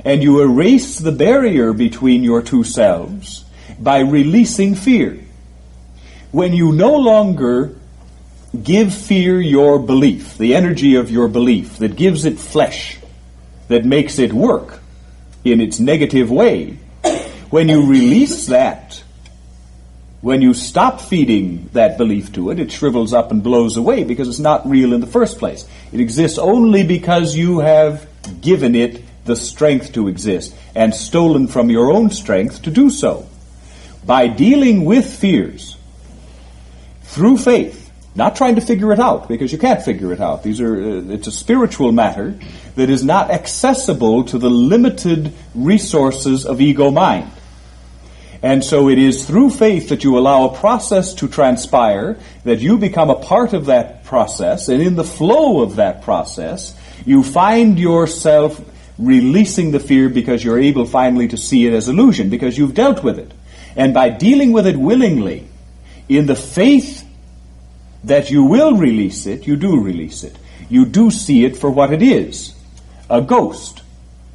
And you erase the barrier between your two selves by releasing fear. When you no longer give fear your belief, the energy of your belief that gives it flesh, that makes it work in its negative way, when you release that, when you stop feeding that belief to it, it shrivels up and blows away because it's not real in the first place. It exists only because you have given it the strength to exist and stolen from your own strength to do so. By dealing with fears through faith, not trying to figure it out, because you can't figure it out. It's a spiritual matter that is not accessible to the limited resources of ego mind. And so it is through faith that you allow a process to transpire, that you become a part of that process, and in the flow of that process, you find yourself releasing the fear because you're able finally to see it as illusion, because you've dealt with it. And by dealing with it willingly, in the faith that you will release it, you do release it. You do see it for what it is, a ghost.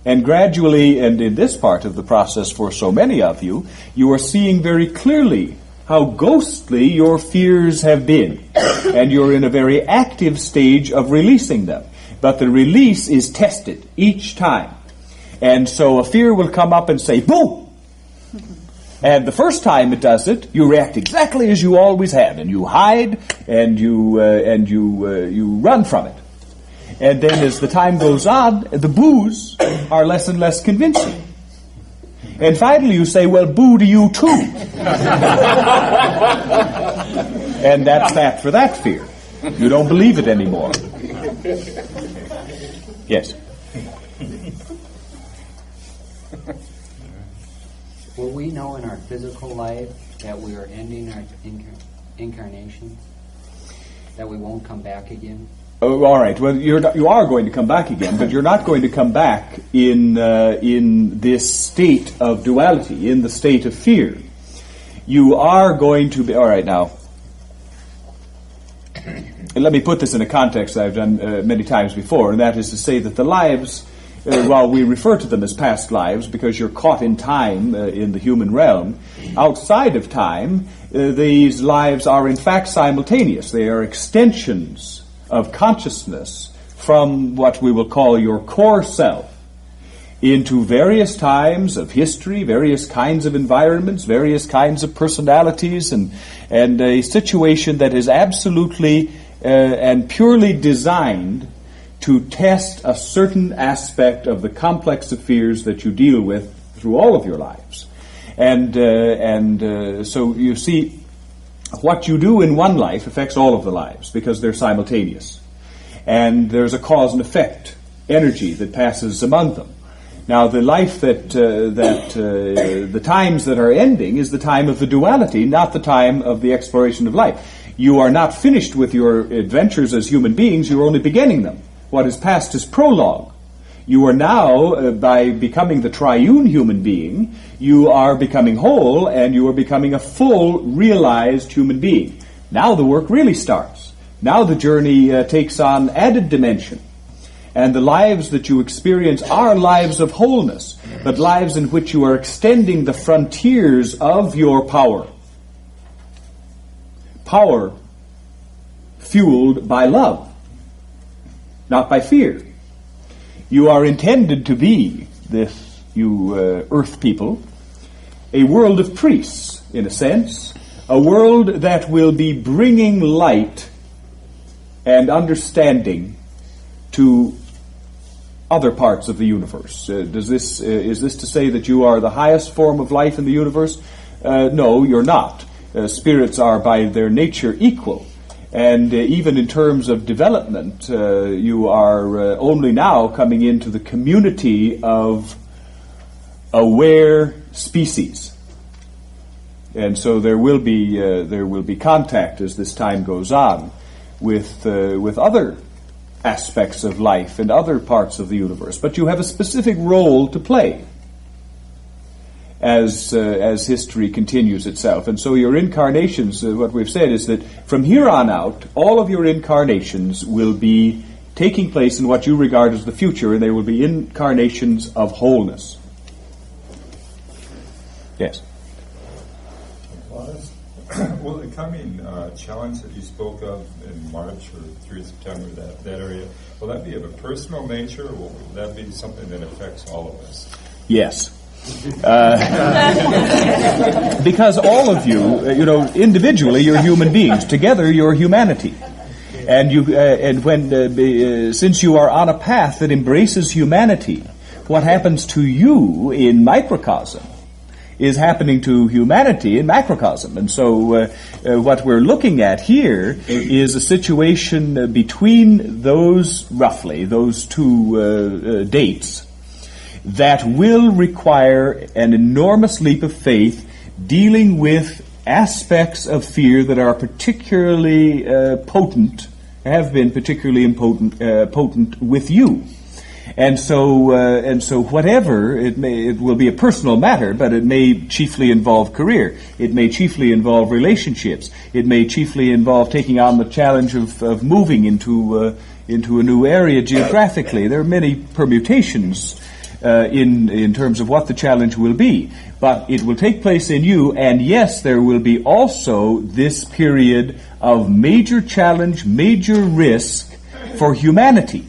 And gradually, and in this part of the process for so many of you, you are seeing very clearly how ghostly your fears have been. And you're in a very active stage of releasing them. But the release is tested each time. And so a fear will come up and say, boom! And the first time it does it, you react exactly as you always had, and you hide, and you run from it. And then as the time goes on, the boos are less and less convincing. And finally you say, well, boo to you too. And that's that for that fear. You don't believe it anymore. Yes. Will we know in our physical life that we are ending our incarnations? That we won't come back again? Oh, all right. Well, you are going to come back again, but you're not going to come back in this state of duality, in the state of fear. You are going to be... All right, now. Let me put this in a context that I've done many times before, and that is to say that the lives... while we refer to them as past lives because you're caught in time in the human realm, outside of time, these lives are in fact simultaneous. They are extensions of consciousness from what we will call your core self into various times of history, various kinds of environments, various kinds of personalities, and a situation that is absolutely and purely designed to test a certain aspect of the complex of fears that you deal with through all of your lives. And so you see, what you do in one life affects all of the lives because they're simultaneous. And there's a cause and effect energy that passes among them. Now, the life the times that are ending is the time of the duality, not the time of the exploration of life. You are not finished with your adventures as human beings, you are only beginning them. What is past is prologue. You are now, by becoming the triune human being, you are becoming whole, and you are becoming a full, realized human being. Now the work really starts. Now the journey takes on added dimension. And the lives that you experience are lives of wholeness, but lives in which you are extending the frontiers of your power. Power fueled by love, not by fear. You are intended to be, you earth people, a world of priests, in a sense, a world that will be bringing light and understanding to other parts of the universe. Is this to say that you are the highest form of life in the universe? No, you're not. Spirits are by their nature equal. And even in terms of development, you are only now coming into the community of aware species. And so there will be contact as this time goes on with other aspects of life and other parts of the universe. But you have a specific role to play as history continues itself. And so your incarnations, what we've said is that from here on out, all of your incarnations will be taking place in what you regard as the future, and they will be incarnations of wholeness. Yes? Plautus, will the coming challenge that you spoke of in March or through September, that area, will that be of a personal nature, or will that be something that affects all of us? Yes. Because all of you, individually you're human beings. Together you're humanity. And since you are on a path that embraces humanity, what happens to you in microcosm is happening to humanity in macrocosm. And so what we're looking at here is a situation between those two dates that will require an enormous leap of faith dealing with aspects of fear that are particularly potent, have been particularly potent with you. And so whatever, it will be a personal matter, but it may chiefly involve career. It may chiefly involve relationships. It may chiefly involve taking on the challenge of moving into a new area geographically. There are many permutations in terms of what the challenge will be. But it will take place in you, and yes, there will be also this period of major challenge, major risk for humanity.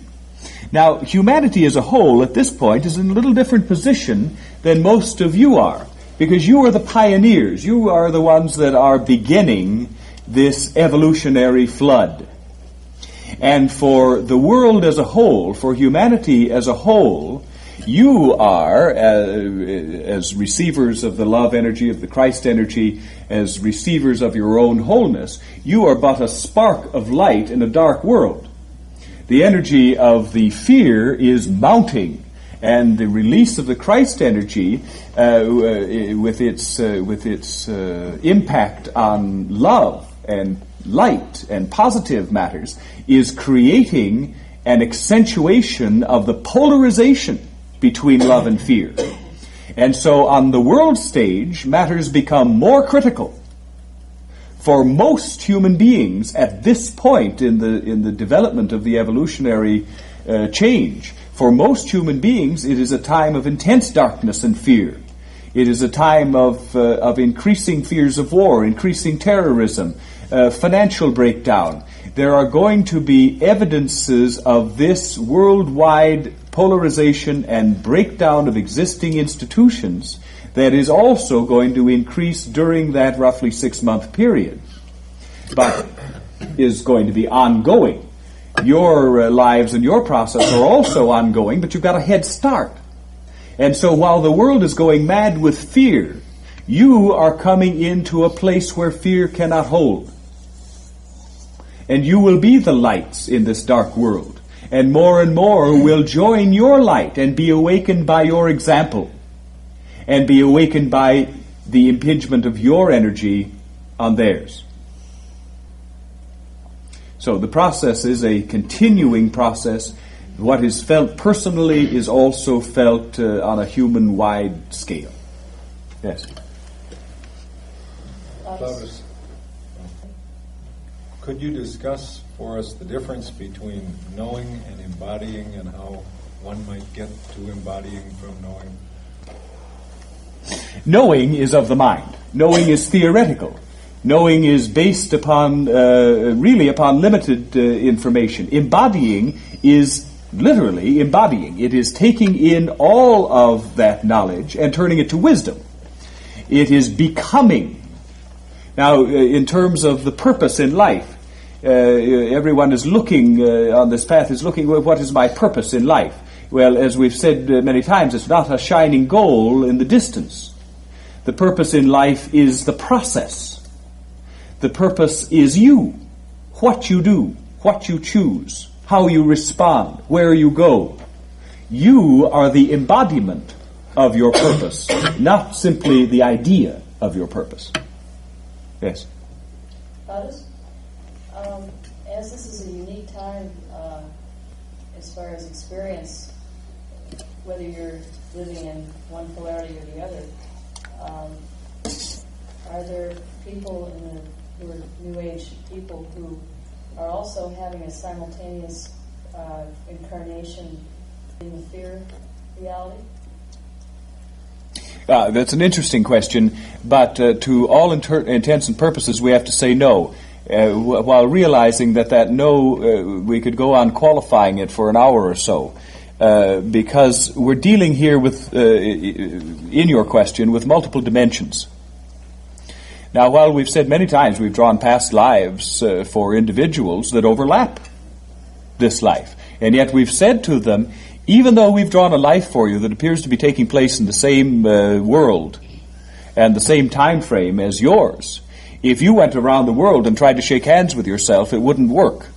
Now, humanity as a whole at this point is in a little different position than most of you are, because you are the pioneers. You are the ones that are beginning this evolutionary flood. And for the world as a whole, for humanity as a whole, you are, as receivers of the love energy, of the Christ energy, as receivers of your own wholeness, you are but a spark of light in a dark world. The energy of the fear is mounting, and the release of the Christ energy, with its impact on love and light and positive matters, is creating an accentuation of the polarization between love and fear. And so on the world stage, matters become more critical. For most human beings at this point in the development of the evolutionary change, for most human beings it is a time of intense darkness and fear. It is a time of increasing fears of war, increasing terrorism, financial breakdown. There are going to be evidences of this worldwide polarization and breakdown of existing institutions that is also going to increase during that roughly 6-month period, but is going to be ongoing. Your lives and your process are also ongoing, but you've got a head start. And so while the world is going mad with fear, you are coming into a place where fear cannot hold. And you will be the lights in this dark world. and more will join your light and be awakened by your example, and be awakened by the impingement of your energy on theirs. So the process is a continuing process. What is felt personally is also felt on a human-wide scale. Yes? Plautus, could you discuss for us the difference between knowing and embodying, and how one might get to embodying from knowing? Knowing is of the mind. Knowing is theoretical. Knowing is based upon, really upon limited information. Embodying is literally embodying. It is taking in all of that knowledge and turning it to wisdom. It is becoming. Now, in terms of the purpose in life, everyone is looking on this path, is looking, well, what is my purpose in life? Well, as we've said many times, it's not a shining goal in the distance. The purpose in life is the process. The purpose is you, what you do, what you choose, how you respond, where you go. You are the embodiment of your purpose, not simply the idea of your purpose. Yes? Plautus, as this is a unique time as far as experience, whether you're living in one polarity or the other, are there people who are New Age people who are also having a simultaneous incarnation in the fear reality? That's an interesting question, but to all intents and purposes, we have to say no. While realizing that no, we could go on qualifying it for an hour or so, because we're dealing here with, in your question, with multiple dimensions. Now, while we've said many times we've drawn past lives for individuals that overlap this life, and yet we've said to them, even though we've drawn a life for you that appears to be taking place in the same world and the same time frame as yours, if you went around the world and tried to shake hands with yourself, it wouldn't work.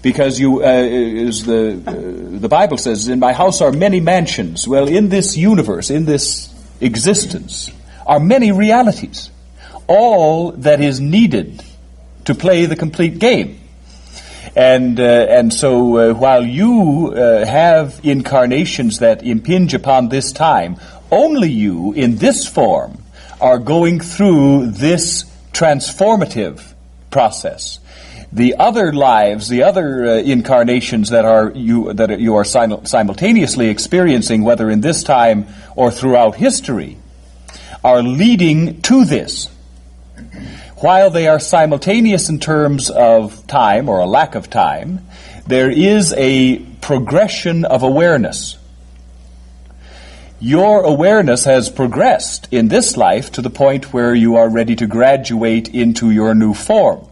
Because you, as the Bible says, in my house are many mansions. Well, in this universe, in this existence, are many realities. All that is needed to play the complete game. And so while you have incarnations that impinge upon this time, only you, in this form, are going through this transformative process. The other lives, the other incarnations that you are simultaneously experiencing, whether in this time or throughout history, are leading to this. While they are simultaneous in terms of time or a lack of time, there is a progression of awareness. Your awareness has progressed in this life to the point where you are ready to graduate into your new form.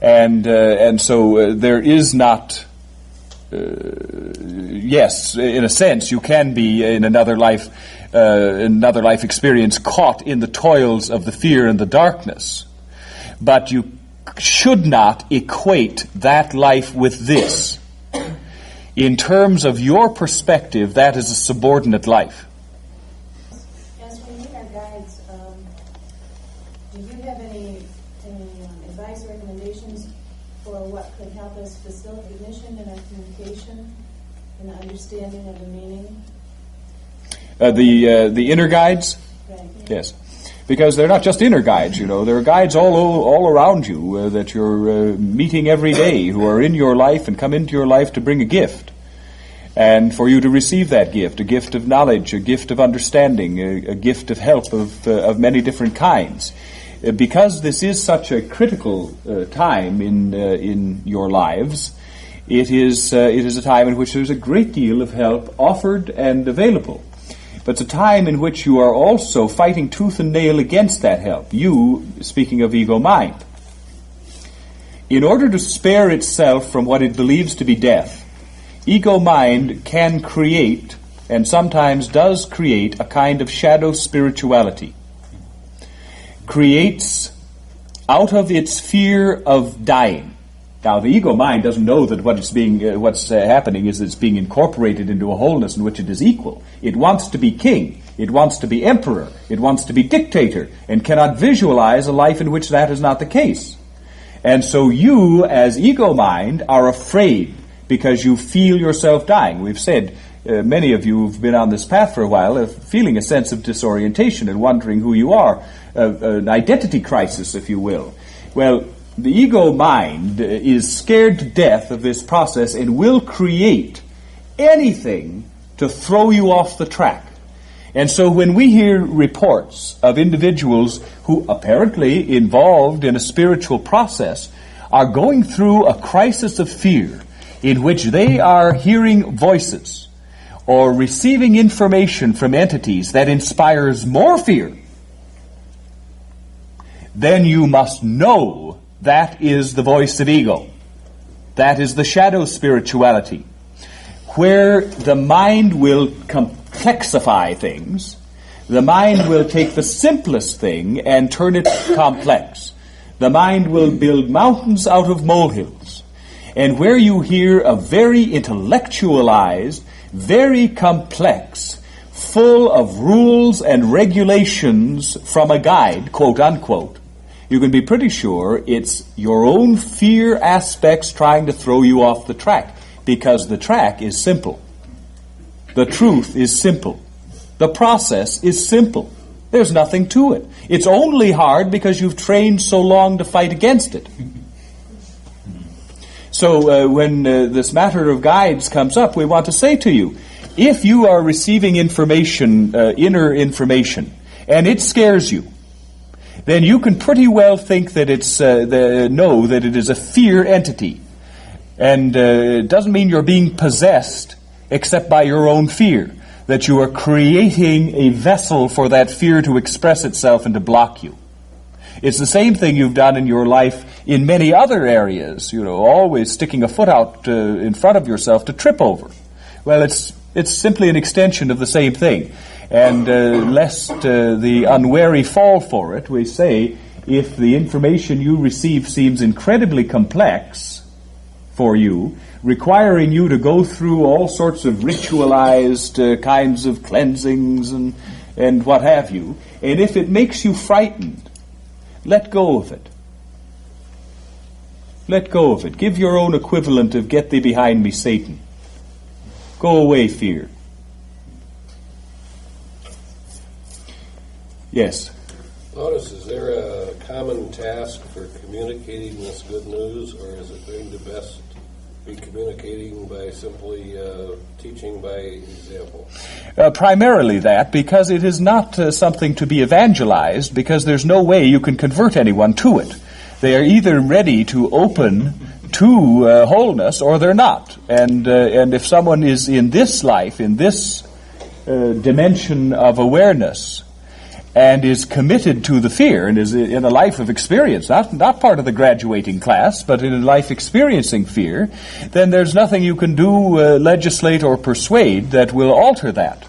And so there is not, yes, in a sense, you can be in another life experience caught in the toils of the fear and the darkness. But you should not equate that life with this. In terms of your perspective, that is a subordinate life. As we meet our guides, do you have any advice or recommendations for what could help us facilitate ignition in our communication and the understanding of the meaning? The inner guides? Right. Yes. Because they're not just inner guides, you know. There are guides all around you that you're meeting every day who are in your life and come into your life to bring a gift. And for you to receive that gift, a gift of knowledge, a gift of understanding, a gift of help of many different kinds. Because this is such a critical time in your lives, it is a time in which there's a great deal of help offered and available. But it's a time in which you are also fighting tooth and nail against that help. You, speaking of ego mind. In order to spare itself from what it believes to be death, ego mind can create, and sometimes does create, a kind of shadow spirituality. Creates, out of its fear of dying, Now, the ego mind doesn't know that what's happening is that it's being incorporated into a wholeness in which it is equal. It wants to be king. It wants to be emperor. It wants to be dictator, and cannot visualize a life in which that is not the case. And so you, as ego mind, are afraid because you feel yourself dying. We've said, many of you who've been on this path for a while, feeling a sense of disorientation and wondering who you are, an identity crisis, if you will. Well, the ego mind is scared to death of this process and will create anything to throw you off the track. And so when we hear reports of individuals who apparently involved in a spiritual process are going through a crisis of fear in which they are hearing voices or receiving information from entities that inspires more fear, then you must know that is the voice of ego. That is the shadow spirituality, where the mind will complexify things. The mind will take the simplest thing and turn it complex. The mind will build mountains out of molehills. And where you hear a very intellectualized, very complex, full of rules and regulations from a guide, quote unquote, you can be pretty sure it's your own fear aspects trying to throw you off the track, because the track is simple. The truth is simple. The process is simple. There's nothing to it. It's only hard because you've trained so long to fight against it. So when this matter of guides comes up, we want to say to you, if you are receiving information, inner information, and it scares you, then you can pretty well think that know that it is a fear entity. And it doesn't mean you're being possessed except by your own fear, that you are creating a vessel for that fear to express itself and to block you. It's the same thing you've done in your life in many other areas, always sticking a foot out in front of yourself to trip over. Well, it's simply an extension of the same thing. And lest the unwary fall for it, we say, if the information you receive seems incredibly complex for you, requiring you to go through all sorts of ritualized kinds of cleansings and what have you, and if it makes you frightened, let go of it. Let go of it. Give your own equivalent of "Get thee behind me, Satan." Go away, fear. Yes? Plautus, is there a common task for communicating this good news, or is it going to best be communicating by simply teaching by example? Primarily that, because it is not something to be evangelized, because there's no way you can convert anyone to it. They are either ready to open to wholeness, or they're not. And if someone is in this life, in this dimension of awareness, and is committed to the fear, and is in a life of experience, not part of the graduating class, but in a life experiencing fear, then there's nothing you can do, legislate, or persuade that will alter that.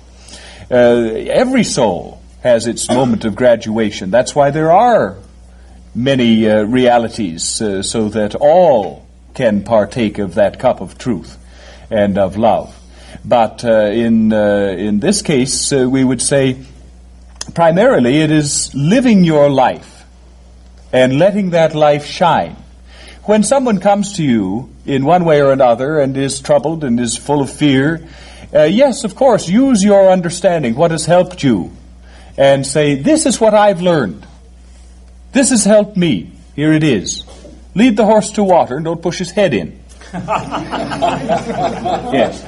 Every soul has its moment of graduation. That's why there are many realities, so that all can partake of that cup of truth and of love. But in this case, we would say, primarily, it is living your life and letting that life shine. When someone comes to you in one way or another and is troubled and is full of fear, yes, of course, use your understanding, what has helped you, and say, this is what I've learned. This has helped me. Here it is. Lead the horse to water and don't push his head in. Yes.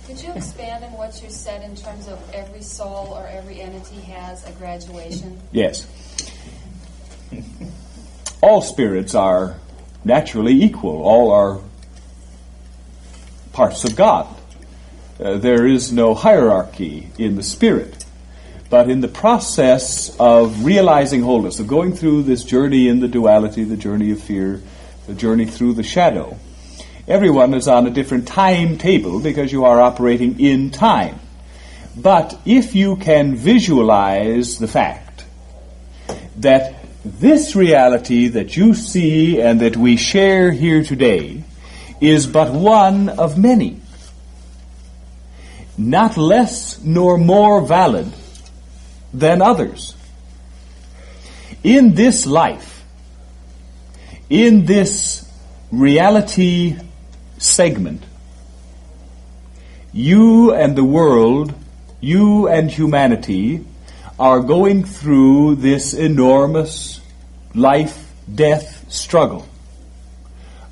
Could you expand on what you said in terms of every soul or every entity has a graduation? Yes. All spirits are naturally equal. All are parts of God. There is no hierarchy in the spirit. But in the process of realizing wholeness, of going through this journey in the duality, the journey of fear, the journey through the shadow, everyone is on a different timetable because you are operating in time. But if you can visualize the fact that this reality that you see and that we share here today is but one of many, not less nor more valid than others. In this life, in this reality segment, you and the world, you and humanity are going through this enormous life-death struggle,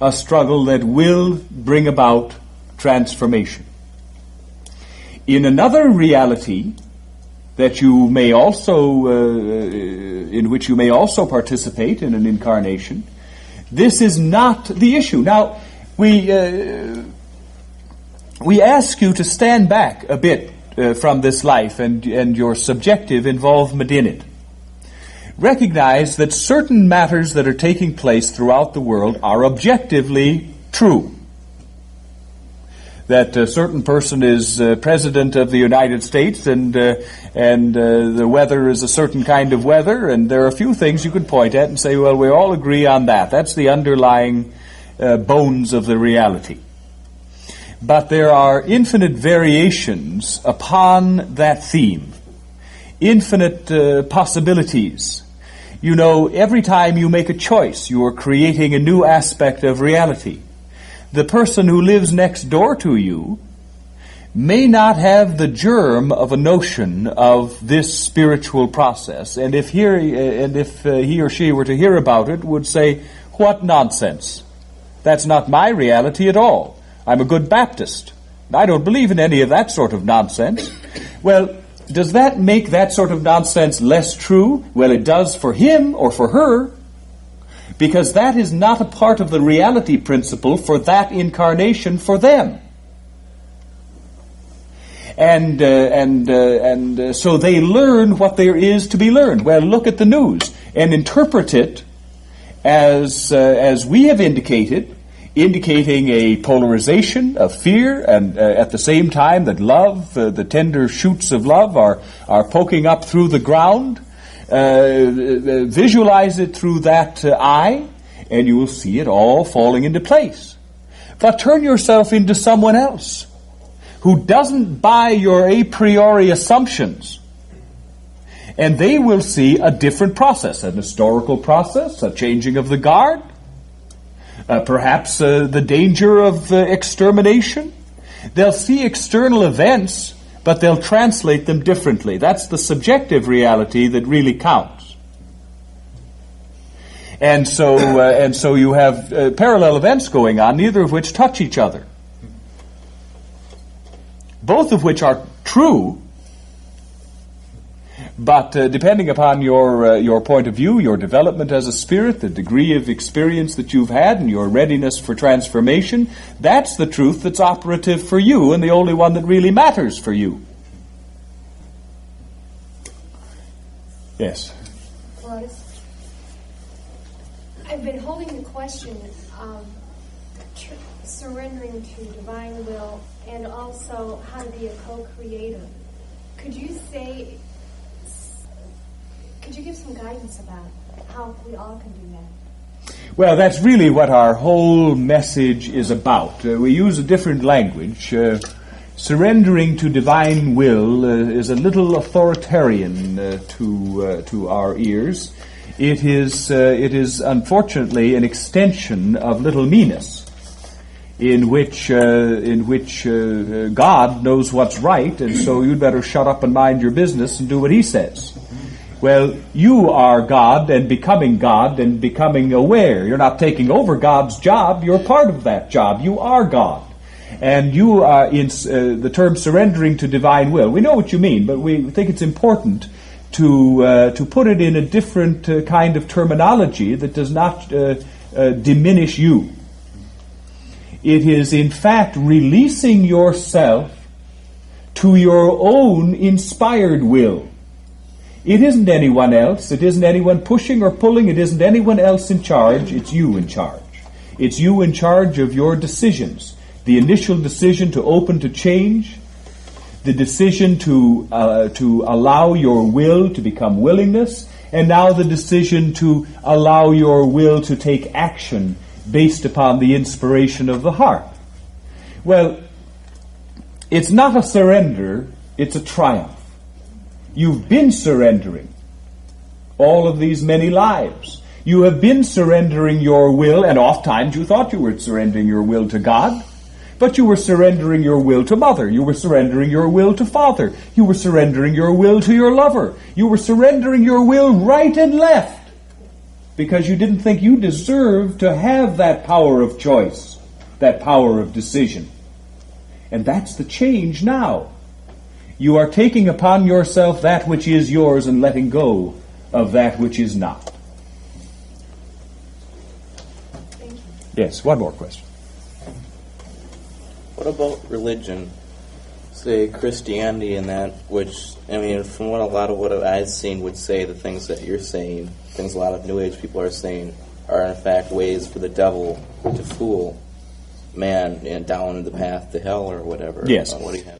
a struggle that will bring about transformation. In another reality that you may also, in which you may also participate in an incarnation, this is not the issue. Now, we ask you to stand back a bit from this life and your subjective involvement in it. Recognize that certain matters that are taking place throughout the world are objectively true. That a certain person is president of the United States and the weather is a certain kind of weather, and there are a few things you could point at and say, well, we all agree on that. That's the underlying bones of the reality. But there are infinite variations upon that theme, infinite possibilities. You know, every time you make a choice, you are creating a new aspect of reality. The person who lives next door to you may not have the germ of a notion of this spiritual process, and if he or she were to hear about it, would say, "What nonsense! That's not my reality at all. I'm a good Baptist. I don't believe in any of that sort of nonsense." Well, does that make that sort of nonsense less true? Well, it does for him or for her, because that is not a part of the reality principle for that incarnation for them. And so they learn what there is to be learned. Well, look at the news and interpret it as we have indicating a polarization of fear, and at the same time that love, the tender shoots of love are poking up through the ground. Visualize it through that eye, and you will see it all falling into place. But turn yourself into someone else who doesn't buy your a priori assumptions, and they will see a different process, an historical process, a changing of the guard, perhaps the danger of extermination. They'll see external events, but they'll translate them differently. That's the subjective reality that really counts. And so you have parallel events going on, neither of which touch each other. Both of which are true, but depending upon your point of view, your development as a spirit, the degree of experience that you've had, and your readiness for transformation, that's the truth that's operative for you, and the only one that really matters for you. Yes? Plautus, I've been holding the question of surrendering to divine will and also how to be a co-creator. Could you give some guidance about how we all can do that? Well, that's really what our whole message is about. We use a different language. Surrendering to divine will is a little authoritarian to our ears. It is unfortunately an extension of little meanness, in which God knows what's right, and so you'd better shut up and mind your business and do what He says. Well, you are God and becoming aware. You're not taking over God's job. You're part of that job. You are God. And you are in the term surrendering to divine will. We know what you mean, but we think it's important to put it in a different kind of terminology that does not diminish you. It is, in fact, releasing yourself to your own inspired will. It isn't anyone else. It isn't anyone pushing or pulling. It isn't anyone else in charge. It's you in charge. It's you in charge of your decisions. The initial decision to open to change, the decision to allow your will to become willingness, And now the decision to allow your will to take action based upon the inspiration of the heart. Well, it's not a surrender, it's a triumph. You've been surrendering all of these many lives. You have been surrendering your will, and oft times you thought you were surrendering your will to God, but you were surrendering your will to mother. You were surrendering your will to father. You were surrendering your will to your lover. You were surrendering your will right and left because you didn't think you deserved to have that power of choice, that power of decision. And that's the change now. You are taking upon yourself that which is yours and letting go of that which is not. Thank you. Yes, one more question. What about religion? Say Christianity and that, which, I mean, from what a lot of what I've seen would say, the things that you're saying, things a lot of New Age people are saying, are in fact ways for the devil to fool man and down the path to hell or whatever. Yes. What do you have?